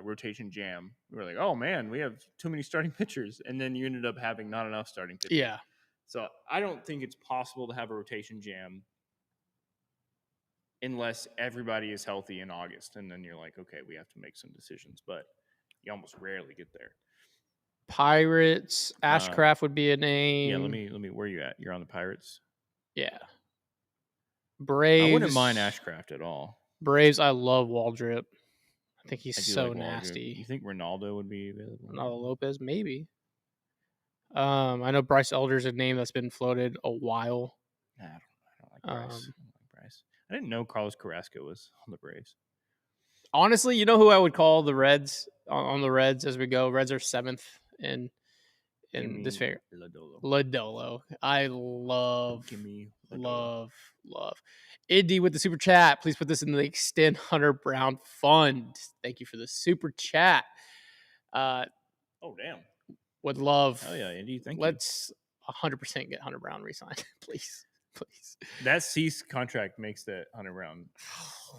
rotation jam. We were like, oh man, we have too many starting pitchers, and then you ended up having not enough starting pitchers. Yeah. So I don't think it's possible to have a rotation jam unless everybody is healthy in August, and then you're like, okay, we have to make some decisions. But you almost rarely get there. Pirates, Ashcraft would be a name. Yeah, let me. Where are you at? You're on the Pirates. Yeah. Braves. I wouldn't mind Ashcraft at all. Braves. I love Waldrip. I think he's so like nasty. You think Ronaldo would be available? Ronaldo Lopez, maybe. I know Bryce Elder's a name that's been floated a while. Nah, I don't like Bryce. I don't like Bryce. I didn't know Carlos Carrasco was on the Braves. Honestly, you know who I would call the Reds on the Reds as we go? Reds are 7th in this fair. Lodolo. I love Indy with the super chat. Please put this in the Extend Hunter Brown Fund. Thank you for the super chat. Oh damn. Would love. Oh yeah, Indy. Thank you. Let's 100% get Hunter Brown re-signed, please. That Cease contract makes that Hunter Brown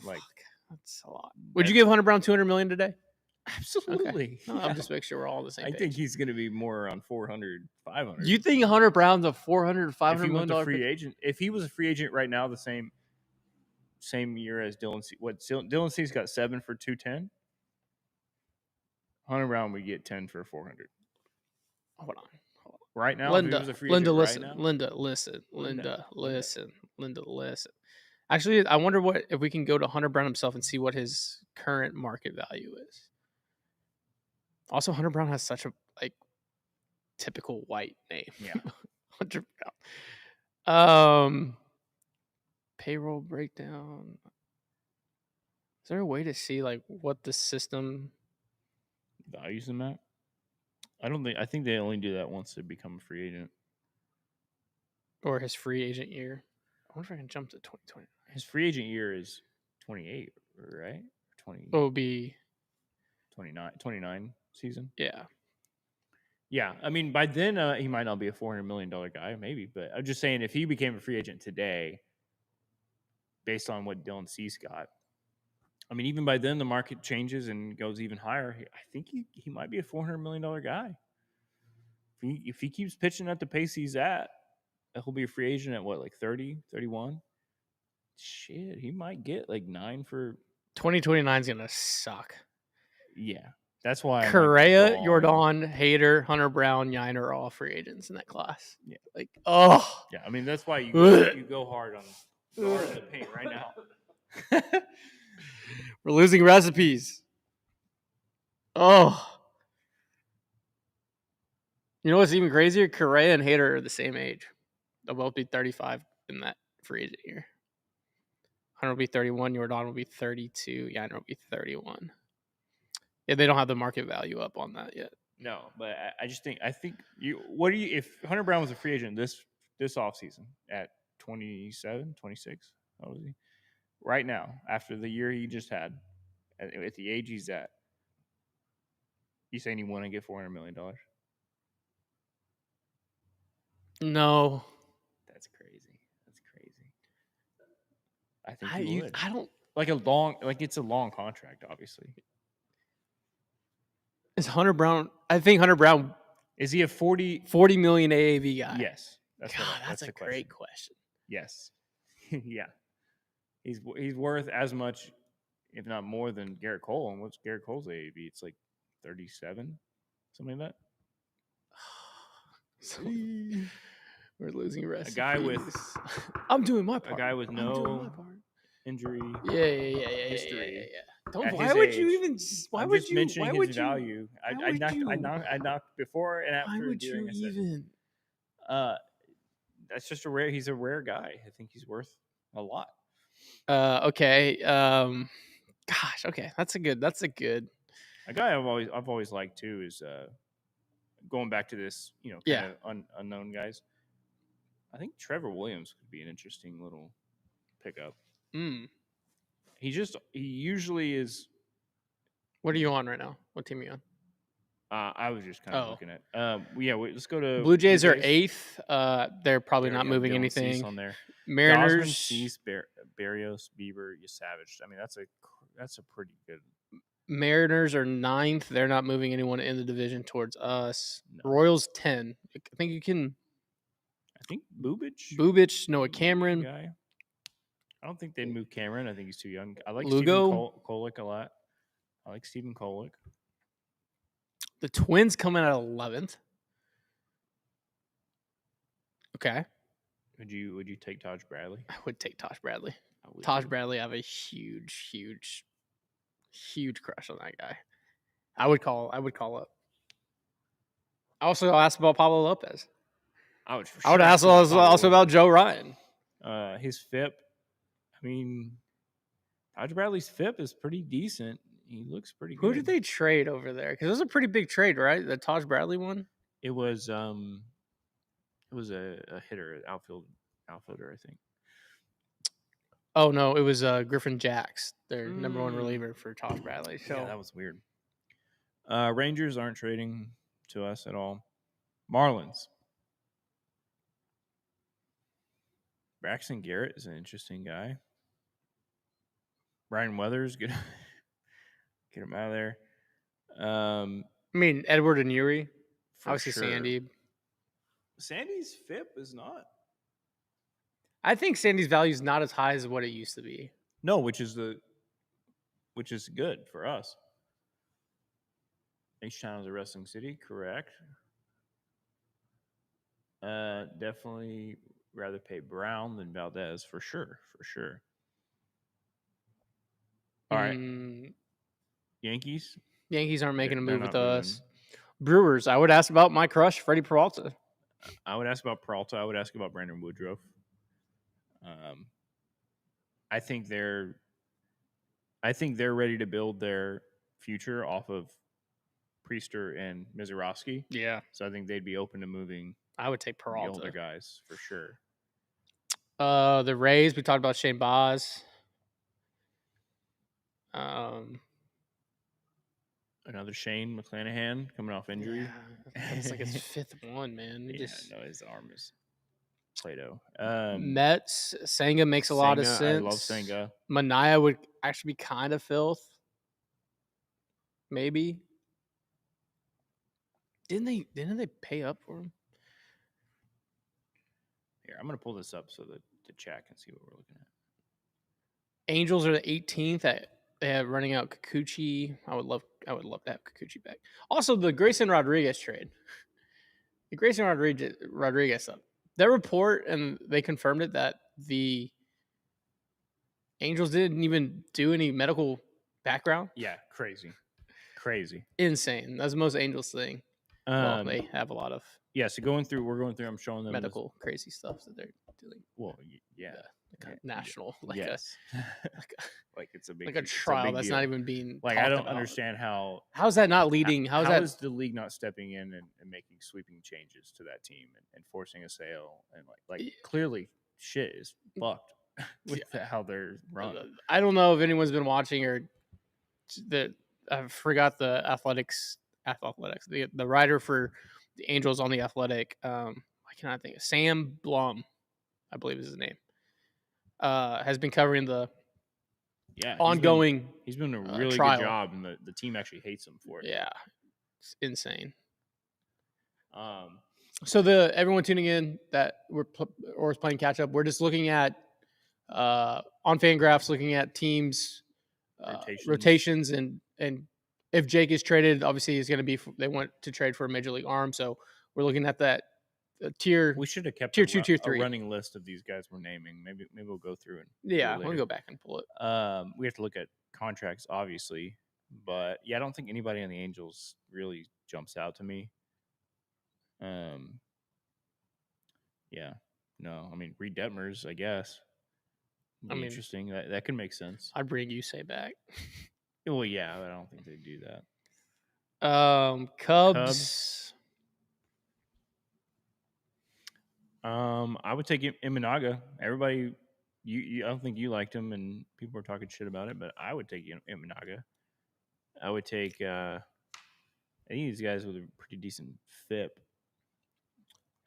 like that's a lot. Would you give Hunter Brown $200 million today? Absolutely. Okay. No, I'll just make sure we're all on the same page. I think he's going to be more around 400, 500. You think Hunter Brown's a $400, $500 million free agent? If he was a free agent right now, the same year as Dylan C. Dylan C's got 7 for 210. Hunter Brown would get 10 for 400. Hold on. Right now, Linda, if he was a free agent listen. Right now, Linda, listen. Actually, I wonder if we can go to Hunter Brown himself and see what his current market value is. Also, Hunter Brown has such a typical white name. Yeah, Hunter Brown. Payroll breakdown. Is there a way to see what the system values him at? I think they only do that once they become a free agent. Or his free agent year. I wonder if I can jump to 2020. His free agent year is 28, right? 20. It would be 29 season. Yeah. Yeah. I mean, by then he might not be a $400 million guy, maybe. But I'm just saying, if he became a free agent today, based on what Dylan Cease got, I mean, even by then the market changes and goes even higher. I think he might be a $400 million guy. If he keeps pitching at the pace he's at, he'll be a free agent at what, 30, 31? Shit, he might get 9 for 2029 is gonna suck. Yeah, that's why Correa, Jordan, Hader, Hunter Brown, Yiner are all free agents in that class. Yeah, yeah. I mean, that's why you go hard on the paint right now. We're losing recipes. Oh. You know what's even crazier? Correa and Hader are the same age. They'll both be 35 in that free agent year. Hunter will be 31. Jordan will be 32. Yiner will be 31. Yeah, they don't have the market value up on that yet. No, but I think if Hunter Brown was a free agent this offseason at 27, 26, how was he? Right now, after the year he just had, at the age he's at, you saying you want to get $400 million? No. That's crazy. I think he would. I don't it's a long contract, obviously. Is Hunter Brown? I think Hunter Brown Is he a 40? 40 million AAV guy. Yes. God, That's a the great question. Yes. Yeah. He's worth as much, if not more, than Garrett Cole. And what's Garrett Cole's AAV? It's like 37, something like that. So, we're losing rest. A guy with I'm doing my part. A guy with I'm doing my no part. injury history. at Why his would you age. even? Why I'm would just you? mentioning Why would his you? value. Why I would you? knocked before and after. Why would during, you I said, even? That's just a rare. He's a rare guy. I think he's worth a lot. Okay. Gosh. Okay. That's a good. A guy I've always liked too is going back to this, kind of unknown guys. I think Trevor Williams could be an interesting little pickup. He usually is. What are you on right now? What team are you on? I was just kind of looking at. Let's go to Blue Jays are 8th. They're probably not moving anything. Cease on there. Mariners, Cease, Barrios, Bieber, you savaged. I mean, that's a pretty good. Mariners are 9th. They're not moving anyone in the division towards us. No. Royals 10. I think you can. I think Bubich, Noah Cameron. Guy. I don't think they'd move Cameron. I think he's too young. I like Lugo. Stephen Kolick a lot. I like Stephen Kolick. The Twins coming at 11th. Okay. Would you take Taj Bradley? I would take Taj Bradley. Taj Bradley, I have a huge crush on that guy. I would call up. Also, I'll ask about Pablo Lopez. I would ask also about Joe Ryan. His FIP. I mean, Taj Bradley's FIP is pretty decent. He looks pretty good. Who did they trade over there? Because it was a pretty big trade, right? The Taj Bradley one. It was a hitter, outfielder, I think. Oh no, it was Griffin Jacks, their number one reliever for Taj Bradley. So yeah, that was weird. Rangers aren't trading to us at all. Marlins. Braxton Garrett is an interesting guy. Ryan Weathers, get him out of there. I mean, Edward and Yuri. Obviously, sure. Sandy's FIP is not. I think Sandy's value is not as high as what it used to be. No, which is good for us. H-Town is a wrestling city, correct. Definitely rather pay Brown than Valdez for sure. All right. Yankees aren't making a move with us. Brewers, I would ask about my crush, Freddie Peralta. I would ask about Peralta. I would ask about Brandon Woodruff. I think they're ready to build their future off of Priester and Mizorowski. Yeah. So I think they'd be open to moving. I would take Peralta. The older guys for sure. The Rays, we talked about Shane Baz. Another Shane McClanahan coming off injury. Yeah, it's like his 5th one, man. His arm is Play-Doh. Mets, Senga makes a lot of sense. I love Senga. Manaea would actually be kind of filth. Maybe. Didn't they pay up for him? Here, I'm gonna pull this up so that the chat can see what we're looking at. Angels are the 18th. They have running out Kikuchi. I would love to have Kikuchi back. Also, the Grayson Rodriguez trade. The Grayson Rodriguez stuff. Their report, and they confirmed it, that the Angels didn't even do any medical background. Yeah, crazy. Insane. That's the most Angels thing. Well, they have a lot of. Yeah, so we're going through. I'm showing them medical crazy stuff that they're doing. Well, yeah. National, it's a big, like a trial that's not even being like. I don't understand how's that not leading? How is the league not stepping in and making sweeping changes to that team and forcing a sale and like clearly shit is fucked with how they're run. I don't know if anyone's been watching or I forgot the athletics. The writer for the Angels on the Athletic. Why can't I think? Sam Blum, I believe is his name. Has been covering the ongoing. He's been a really trial. good job, and the team actually hates him for it. Yeah, It's insane. Um, So everyone tuning in that or is playing catch up, we're just looking at on FanGraphs, looking at teams rotations and if Jake is traded, obviously he's going to be. They want to trade for a major league arm, so we're looking at that tier. we should have kept tier 2, tier a 3 running list of these guys we're naming. Maybe we'll go through and Yeah, do it we'll later. go back and pull it. We have to look at contracts, obviously, but yeah, I don't think anybody on the Angels really jumps out to me. Yeah, no, I mean Reed Detmers, I guess. Interesting. That could make sense. I'd bring Yusei back. Well, yeah, but I don't think they'd do that. Cubs. I would take Imanaga. Everybody, I don't think you liked him, and people were talking shit about it, but I would take Imanaga. I would take. I think these guys with a pretty decent FIP.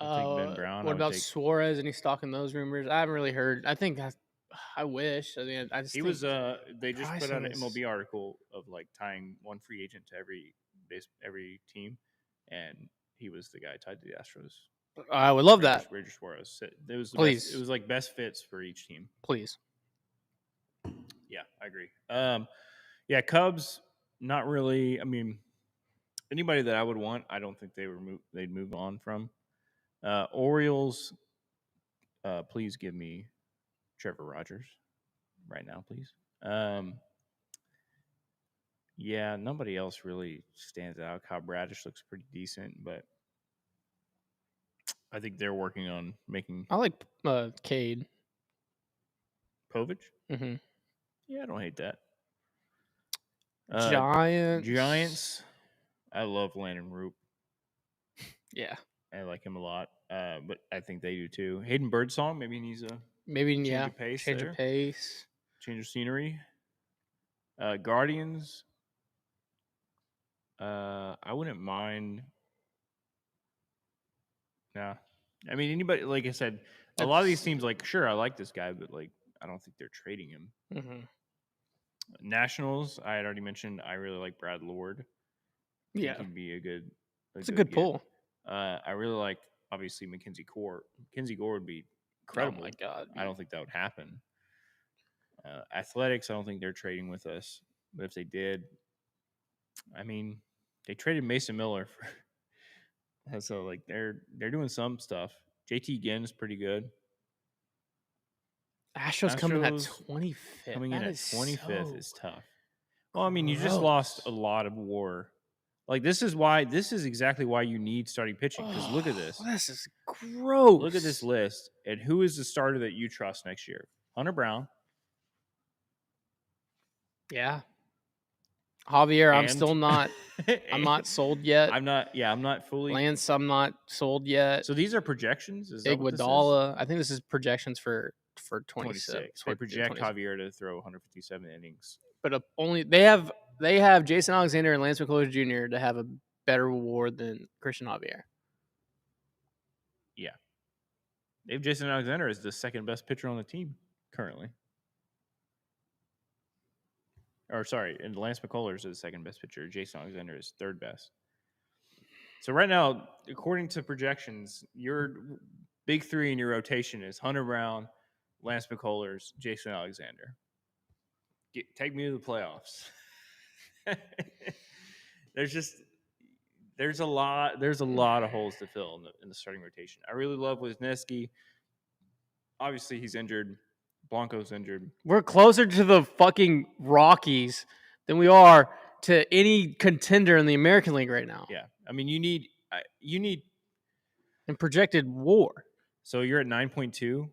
I'd take Ben Brown. What about Suarez? Any stock in those rumors? I haven't really heard. I wish. I mean, I just he was. They just put out an is... MLB article of like tying one free agent to every team, and he was the guy tied to the Astros. I would love that. Ranger Suarez. It was Please. It was like best fits for each team. Please. Yeah, I agree. Yeah, Cubs. Not really. I mean, anybody that I would want, I don't think they'd move on from. Orioles. Please give me Trevor Rogers right now, please. Yeah, nobody else really stands out. Kyle Bradish looks pretty decent, but I think they're working on making. I like Cade. Povich? Mm-hmm. Yeah, I don't hate that. Giants. I love Landon Roop. Yeah, I like him a lot. But I think they do too. Hayden Birdsong, maybe he needs a change of pace. Change of pace. Change of scenery. Guardians. I wouldn't mind. Nah. I mean, anybody, like I said, a lot of these teams, like, sure, I like this guy, but, like, I don't think they're trading him. Mm-hmm. Nationals, I had already mentioned, I really like Brad Lord. Yeah. He'd be it's a good pull. I really like, obviously, Mackenzie Gore. Mackenzie Gore would be incredible. Oh, my God. I don't think that would happen. Athletics, I don't think they're trading with us. But if they did, I mean, they traded Mason Miller for... So, like, they're doing some stuff. JT Ginn's pretty good. Astros coming at 25th. Coming in at 25th is tough. Well, I mean, gross. You just lost a lot of WAR. Like, this is exactly why you need starting pitching. Because look at this. This is gross. Look at this list. And who is the starter that you trust next year? Hunter Brown. Yeah. Javier, I'm still not. I'm not sold yet. I'm not fully. Lance, I'm not sold yet. So these are projections. Is that Iguodala, I think this is projections for 26. They project Javier to throw 157 innings. But only they have Jason Alexander and Lance McCullers Jr. to have a better award than Christian Javier. Yeah, they have Jason Alexander as the second best pitcher on the team currently. Or sorry, and Lance McCullers is the second best pitcher. Jason Alexander is third best. So right now, according to projections, your big three in your rotation is Hunter Brown, Lance McCullers, Jason Alexander. Take me to the playoffs. There's a lot of holes to fill in the starting rotation. I really love Wisniewski. Obviously, he's injured. Blanco's injured. We're closer to the fucking Rockies than we are to any contender in the American League right now. Yeah, I mean, you need and projected WAR. So you're at 9.2.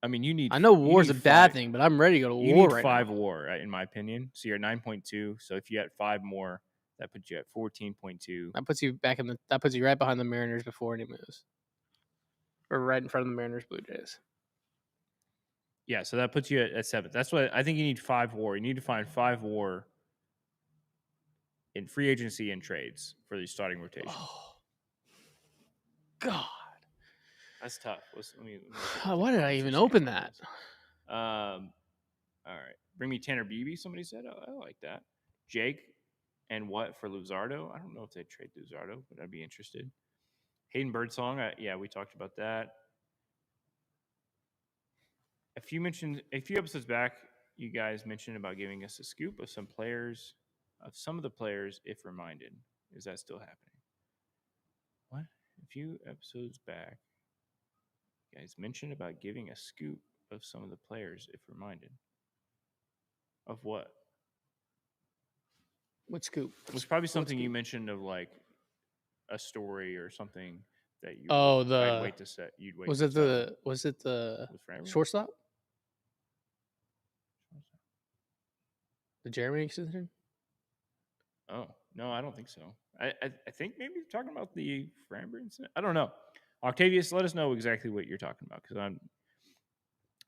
I mean, you need. I know WAR is a bad thing, but I'm ready to go to WAR right now. You need 5 WAR, in my opinion. So you're at 9.2. So if you had 5 more, that puts you at 14.2. That puts you That puts you right behind the Mariners before any moves, or right in front of the Mariners Blue Jays. Yeah, so that puts you at 7. That's what I think. You need 5 WAR. You need to find 5 WAR in free agency and trades for the starting rotation. Oh, God, that's tough. Why did I even open that? All right, bring me Tanner Beebe. Somebody said, I like that. Jake, And what for Luzardo? I don't know if they'd trade Luzardo, but I'd be interested. Hayden Birdsong, yeah, we talked about that. A few episodes back, you guys mentioned about giving us a scoop of some of the players, if reminded. Is that still happening? What? A few episodes back, you guys mentioned about giving a scoop of some of the players, if reminded. Of what? What scoop? It was probably something you mentioned of like a story or something that you. I'd wait to set. You'd wait. Was to it set the with Framber? shortstop? The Jeremy extension? Oh no, I don't think so. I think maybe you're talking about the Framber incident. I don't know. Octavius, let us know exactly what you're talking about because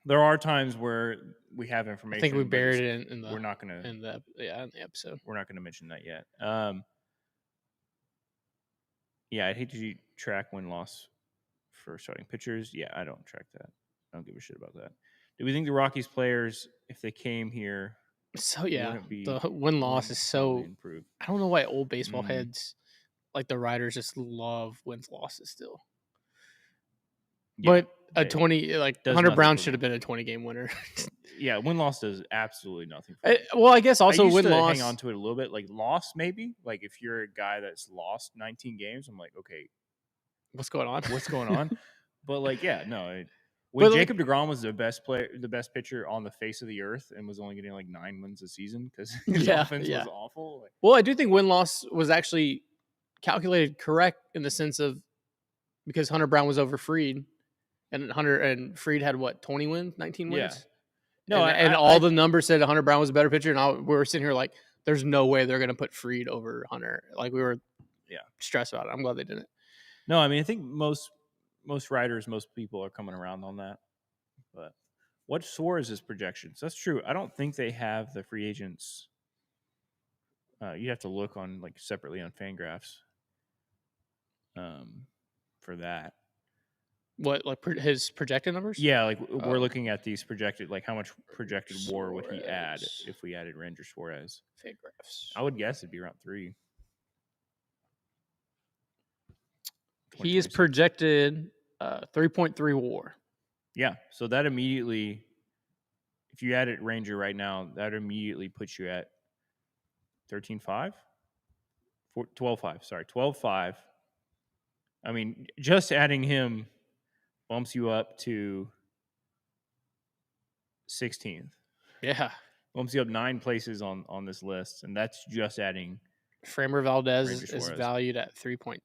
there are times where we have information. I think we buried it in the. We're not gonna in the episode. We're not gonna mention that yet. Yeah, I'd hate to track win-loss for starting pitchers. Yeah, I don't track that. I don't give a shit about that. Do we think the Rockies players, if they came here, so yeah, the win-loss is so improved? I don't know why old baseball heads like the writers just love wins-losses still. Yeah, but a 20 like Hunter Brown should have been a 20-game winner. Yeah, win-loss does absolutely nothing. Well, I guess also win-loss. Hang on to it a little bit, like loss maybe. Like if you're a guy that's lost 19 games, I'm like, okay, what's going on? What's going on? But like, yeah, no. When Jacob DeGrom was the best pitcher on the face of the earth, and was only getting like 9 wins a season because his offense was awful. Like, well, I do think win-loss was actually calculated correct in the sense of because Hunter Brown was over Fried, and Fried had what 20 wins, 19 wins. Yeah. No, and all the numbers said Hunter Brown was a better pitcher, and we were sitting here like, there's no way they're going to put Fried over Hunter. Like we were, stressed about it. I'm glad they didn't. No, I mean I think most writers, most people are coming around on that. But what Suarez's projections? That's true. I don't think they have the free agents. You have to look on like separately on Fangraphs. For that. What, like his projected numbers? Yeah, like we're looking at these projected, like how much projected WAR would he add if we added Ranger Suarez? Fangraphs. I would guess it'd be around 3. He is projected 3.3 WAR. Yeah, so that immediately, if you added Ranger right now, that immediately puts you at 13.5? 12.5, sorry, 12.5. I mean, just adding him bumps you up to 16th. Yeah. Bumps you up 9 places on this list, and that's just adding. Framber Valdez is valued at 3.7.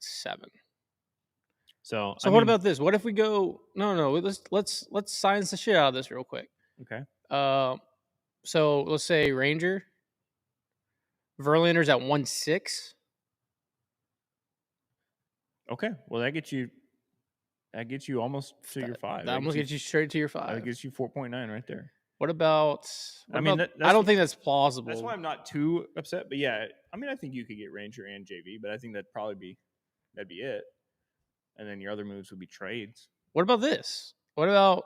So what about this? What if we go? No. Let's science the shit out of this real quick. Okay. So let's say Ranger. Verlander's at 1.6. Okay. Well, that gets you almost to your 5. That almost gets you straight to your 5. That gets you 4.9 right there. What about? I don't think that's plausible. That's why I'm not too upset. But yeah, I mean, I think you could get Ranger and JV, but I think that'd be it. And then your other moves would be trades. What about this? What about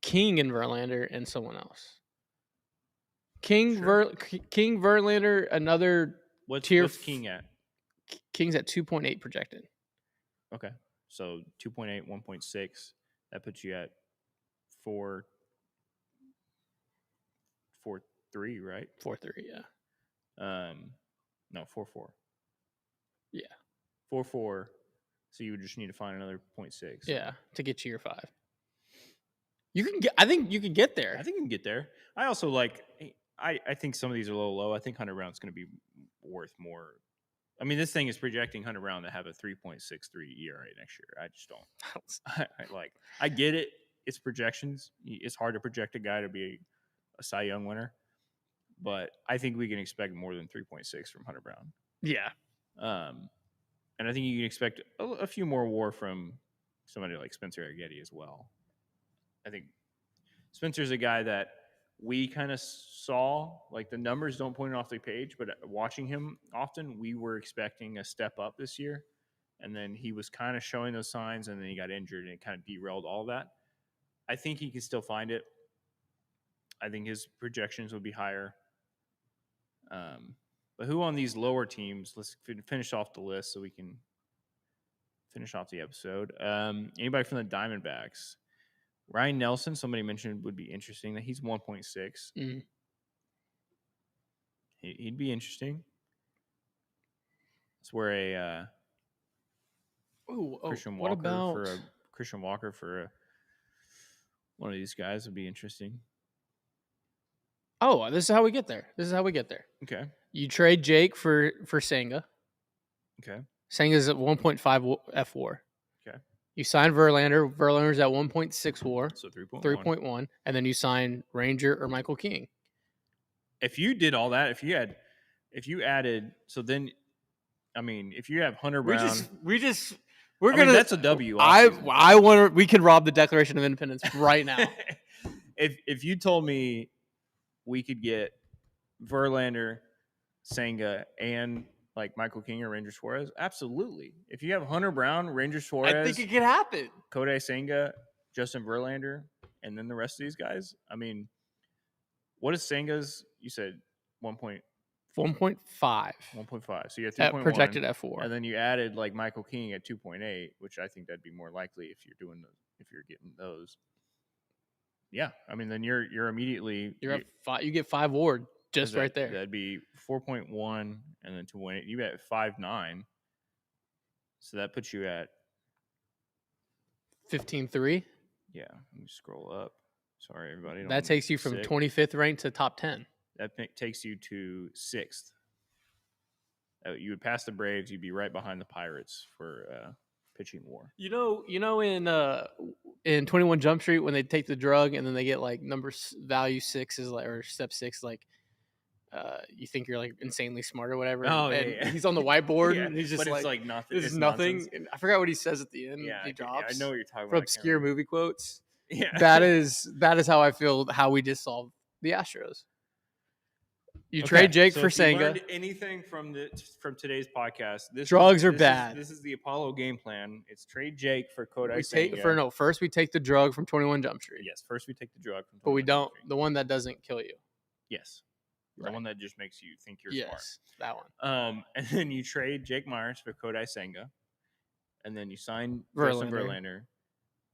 King and Verlander and someone else? King Verlander, another tier. What's King at? King's at 2.8 projected. Okay. So 2.8, 1.6. That puts you at 4.3, right? 4.3, yeah. No, 4.4. Yeah. 4.4. So you would just need to find another 0.6. Yeah, to get you your 5. You can get. I think you can get there. I think you can get there. I also like. I think some of these are a little low. I think Hunter Brown's going to be worth more. I mean, this thing is projecting Hunter Brown to have a 3.63 ERA next year. I just don't. I get it. It's projections. It's hard to project a guy to be a Cy Young winner, but I think we can expect more than 3.6 from Hunter Brown. Yeah. And I think you can expect a few more WAR from somebody like Spencer Arrighetti as well. I think Spencer's a guy that we kind of saw, like the numbers don't point it off the page, but watching him often, we were expecting a step up this year. And then he was kind of showing those signs, and then he got injured, and it kind of derailed all that. I think he can still find it. I think his projections would be higher. But But who on these lower teams? Let's finish off the list so we can finish off the episode. Anybody from the Diamondbacks? Ryan Nelson, somebody mentioned would be interesting. That he's 1.6. Mm. He'd be interesting. It's where a Christian Walker for one of these guys would be interesting. Oh, this is how we get there. Okay. You trade Jake for Senga. Okay. Senga's at 1.5 F WAR. Okay. You sign Verlander. Verlander's at 1.6 WAR. So 3.1. 3.1. And then you sign Ranger or Michael King. If you did all that, if you added, so then, I mean, if you have Hunter Brown, that's a W. We can rob the Declaration of Independence right now. if you told me we could get Verlander, Senga, and like Michael King or Ranger Suarez, absolutely. If you have Hunter Brown, Ranger Suarez, I think it could happen. Kodai Senga, Justin Verlander, and then the rest of these guys. I mean, what is Senga's? You said 1.5. 1.5. 1.5. So you have 3.1 projected F4, and then you added like Michael King at 2.8, which I think that'd be more likely if you're getting those. Yeah, I mean, then you're immediately at 5. You get 5 WAR just right there. That'd be 4.1 and then 2.8. You at 5.9, so that puts you at 15.3. Yeah, let me scroll up. Sorry, everybody. That takes you from 25th ranked to top 10. That takes you to 6th. You would pass the Braves. You'd be right behind the Pirates for pitching WAR. You know, in 21 Jump Street when they take the drug and then they get like value 6 is like, or step 6, like you think you're like insanely smart or whatever. Oh, and yeah. He's on the whiteboard Yeah, and he's just but it's like nothing. It's nothing. And I forgot what he says at the end. Yeah, he drops. I know what you're talking for about. Obscure movie quotes. Yeah, that is how I feel. How we just solved the Astros. You trade Jake for Senga. Learned anything from today's podcast? Drugs are bad. This is the Apollo game plan. It's trade Jake for Kodai Senga. First we take the drug from 21 Jump Street. Yes, first we take the drug from 21 but we don't. Jump Street. The one that doesn't kill you. Yes, right. The one that just makes you think you're smart. Yes, that one. And then you trade Jake Meyers for Kodai Senga, and then you sign Verlander,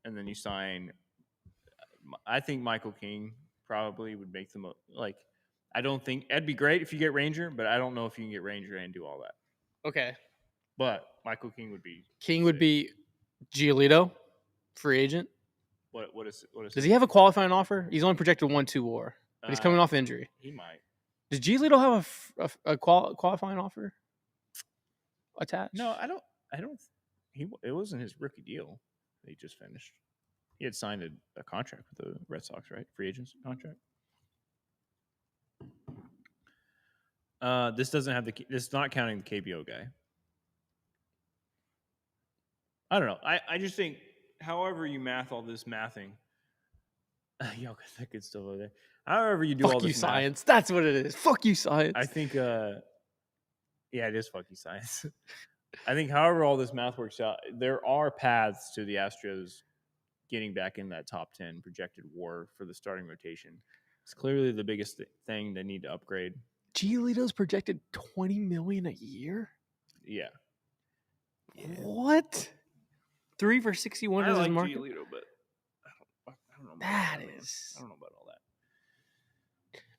and then you sign. I think Michael King probably would make the most. Like, I don't think it'd be great if you get Ranger, but I don't know if you can get Ranger and do all that. Okay, but Michael King would be. Would be Giolito, free agent. What is? Does he have a qualifying offer? He's only projected 1-2 WAR, but he's coming off injury. He might. Does Giolito have a qualifying offer attached? No, I don't. It wasn't his rookie deal that he just finished. He had signed a contract with the Red Sox, right? Free agents contract. This doesn't have this is not counting the KBO guy. I don't know. I just think, however you math all this mathing, yo, that kid's still over there. However you do all this fuck you science. That's what it is. Fuck you science. I think, yeah, it is fuck you science. I think, however all this math works out, there are paths to the Astros getting back in that top 10 projected WAR for the starting rotation. It's clearly the biggest thing they need to upgrade. Giolito's projected $20 million a year. Yeah. What? 3 for 61 is his market. Giolito, but I don't know. I don't know about all that.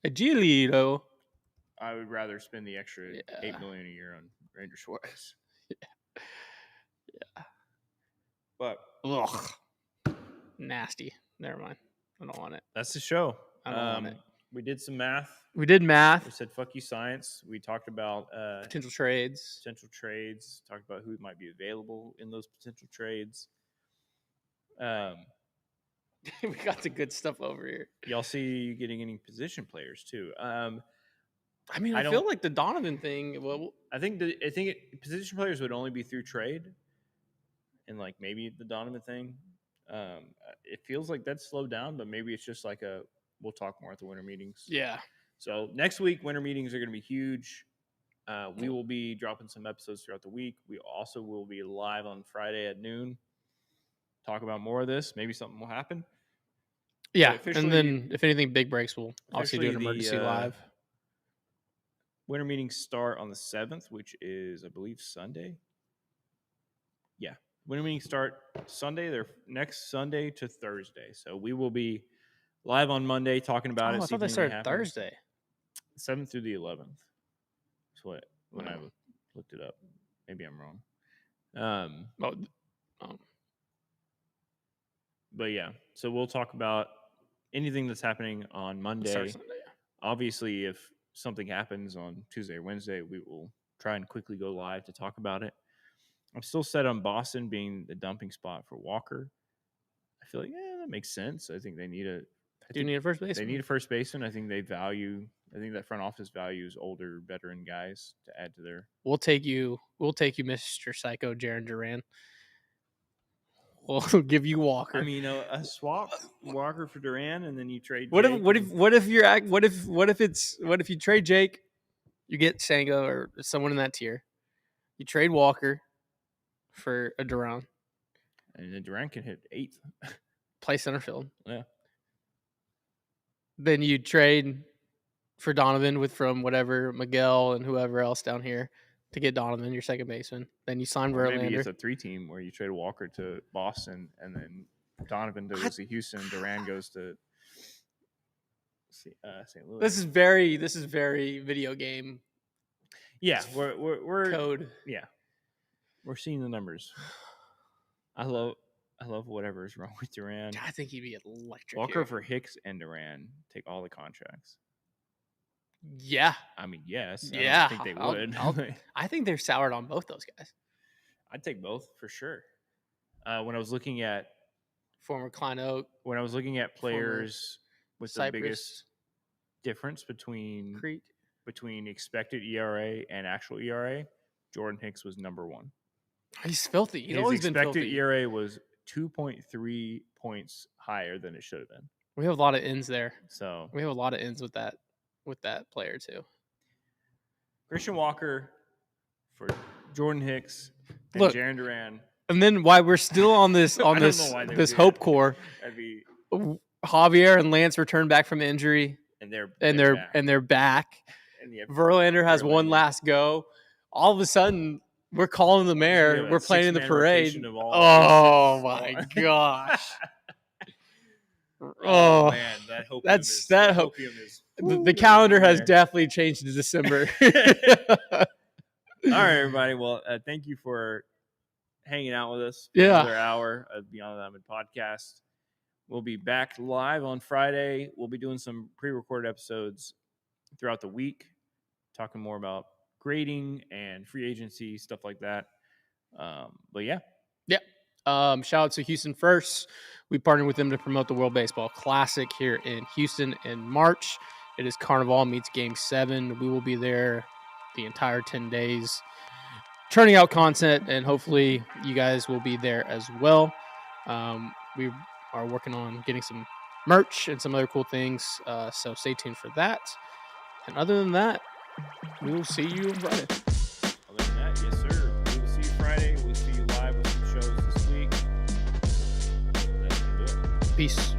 A Giolito. I would rather spend the extra $8 million a year on Ranger Suarez. Yeah. But nasty. Never mind. I don't want it. That's the show. I don't want it. We did some math. We did math. We said fuck you science. We talked about potential trades. Talked about who might be available in those potential trades. We got the good stuff over here. Y'all see you getting any position players too. I feel like the Donovan thing. Well, I think position players would only be through trade, and like maybe the Donovan thing. It feels like that's slowed down, but maybe it's just like we'll talk more at the winter meetings. Yeah. So next week, winter meetings are going to be huge. We will be dropping some episodes throughout the week. We also will be live on Friday at noon. Talk about more of this. Maybe something will happen. Yeah, and then if anything big breaks, we'll obviously do an emergency live. Winter meetings start on the 7th, which is, I believe, Sunday. Yeah. Winter meetings start Sunday. They're next Sunday to Thursday. So we will be live on Monday talking about it. I thought they started Thursday. 7th through the 11th. That's what when I looked it up. Maybe I'm wrong. But yeah, so we'll talk about anything that's happening on Monday. Obviously, if something happens on Tuesday or Wednesday, we will try and quickly go live to talk about it. I'm still set on Boston being the dumping spot for Walker. I feel like, that makes sense. I think they need a first baseman. They need a first baseman. I think that front office values older veteran guys to add to their. We'll take you, Mr. Psycho Jarren Duran. We'll give you Walker. I mean, a swap Walker for Duran, and then you trade. What if you trade Jake, you get Sango or someone in that tier. You trade Walker for a Duran, and then Duran can hit 8th. Play center field. Yeah. Then you trade for Donovan from whatever Miguel and whoever else down here to get Donovan, your second baseman. Then you sign Verlander. Maybe it's a 3-team where you trade Walker to Boston and then Donovan goes to Houston, Duran goes to St. Louis. This is very video game. Yeah, we're code. Yeah, we're seeing the numbers. I love whatever is wrong with Duran. I think he'd be electric. Walker for Hicks and Duran take all the contracts. Yeah. I mean, yes. Yeah. I don't think they would. I think they're soured on both those guys. I'd take both for sure. When I was looking at former Klein Oak, when I was looking at players with Cypress, the biggest difference between expected ERA and actual ERA, Jordan Hicks was number 1. He's filthy. He's always been filthy. His expected ERA was 2.3 points higher than it should have been. We have a lot of ends there. So we have a lot of ends with that player too. Christian Walker for Jordan Hicks and Jarren Duran. And then why we're still on this this hope core. Javier and Lance returned back from injury, and they're back. And Verlander has one last go. All of a sudden, we're calling the mayor. We're playing in the parade. Oh my gosh! Oh man, that hopium is. The calendar has definitely changed to December. All right, everybody. Well, thank you for hanging out with us for another hour of Beyond the Diamond podcast. We'll be back live on Friday. We'll be doing some pre-recorded episodes throughout the week, talking more about grading and free agency, stuff like that. But yeah. Shout out to Houston First. We partnered with them to promote the World Baseball Classic here in Houston in March. It is Carnival meets Game 7. We will be there the entire 10 days, turning out content, and hopefully you guys will be there as well. We are working on getting some merch and some other cool things, so stay tuned for that. And other than that, we will see you on Friday. Other than that, yes, sir. We will see you Friday. We'll see you live with some shows this week. That's gonna do it. Peace.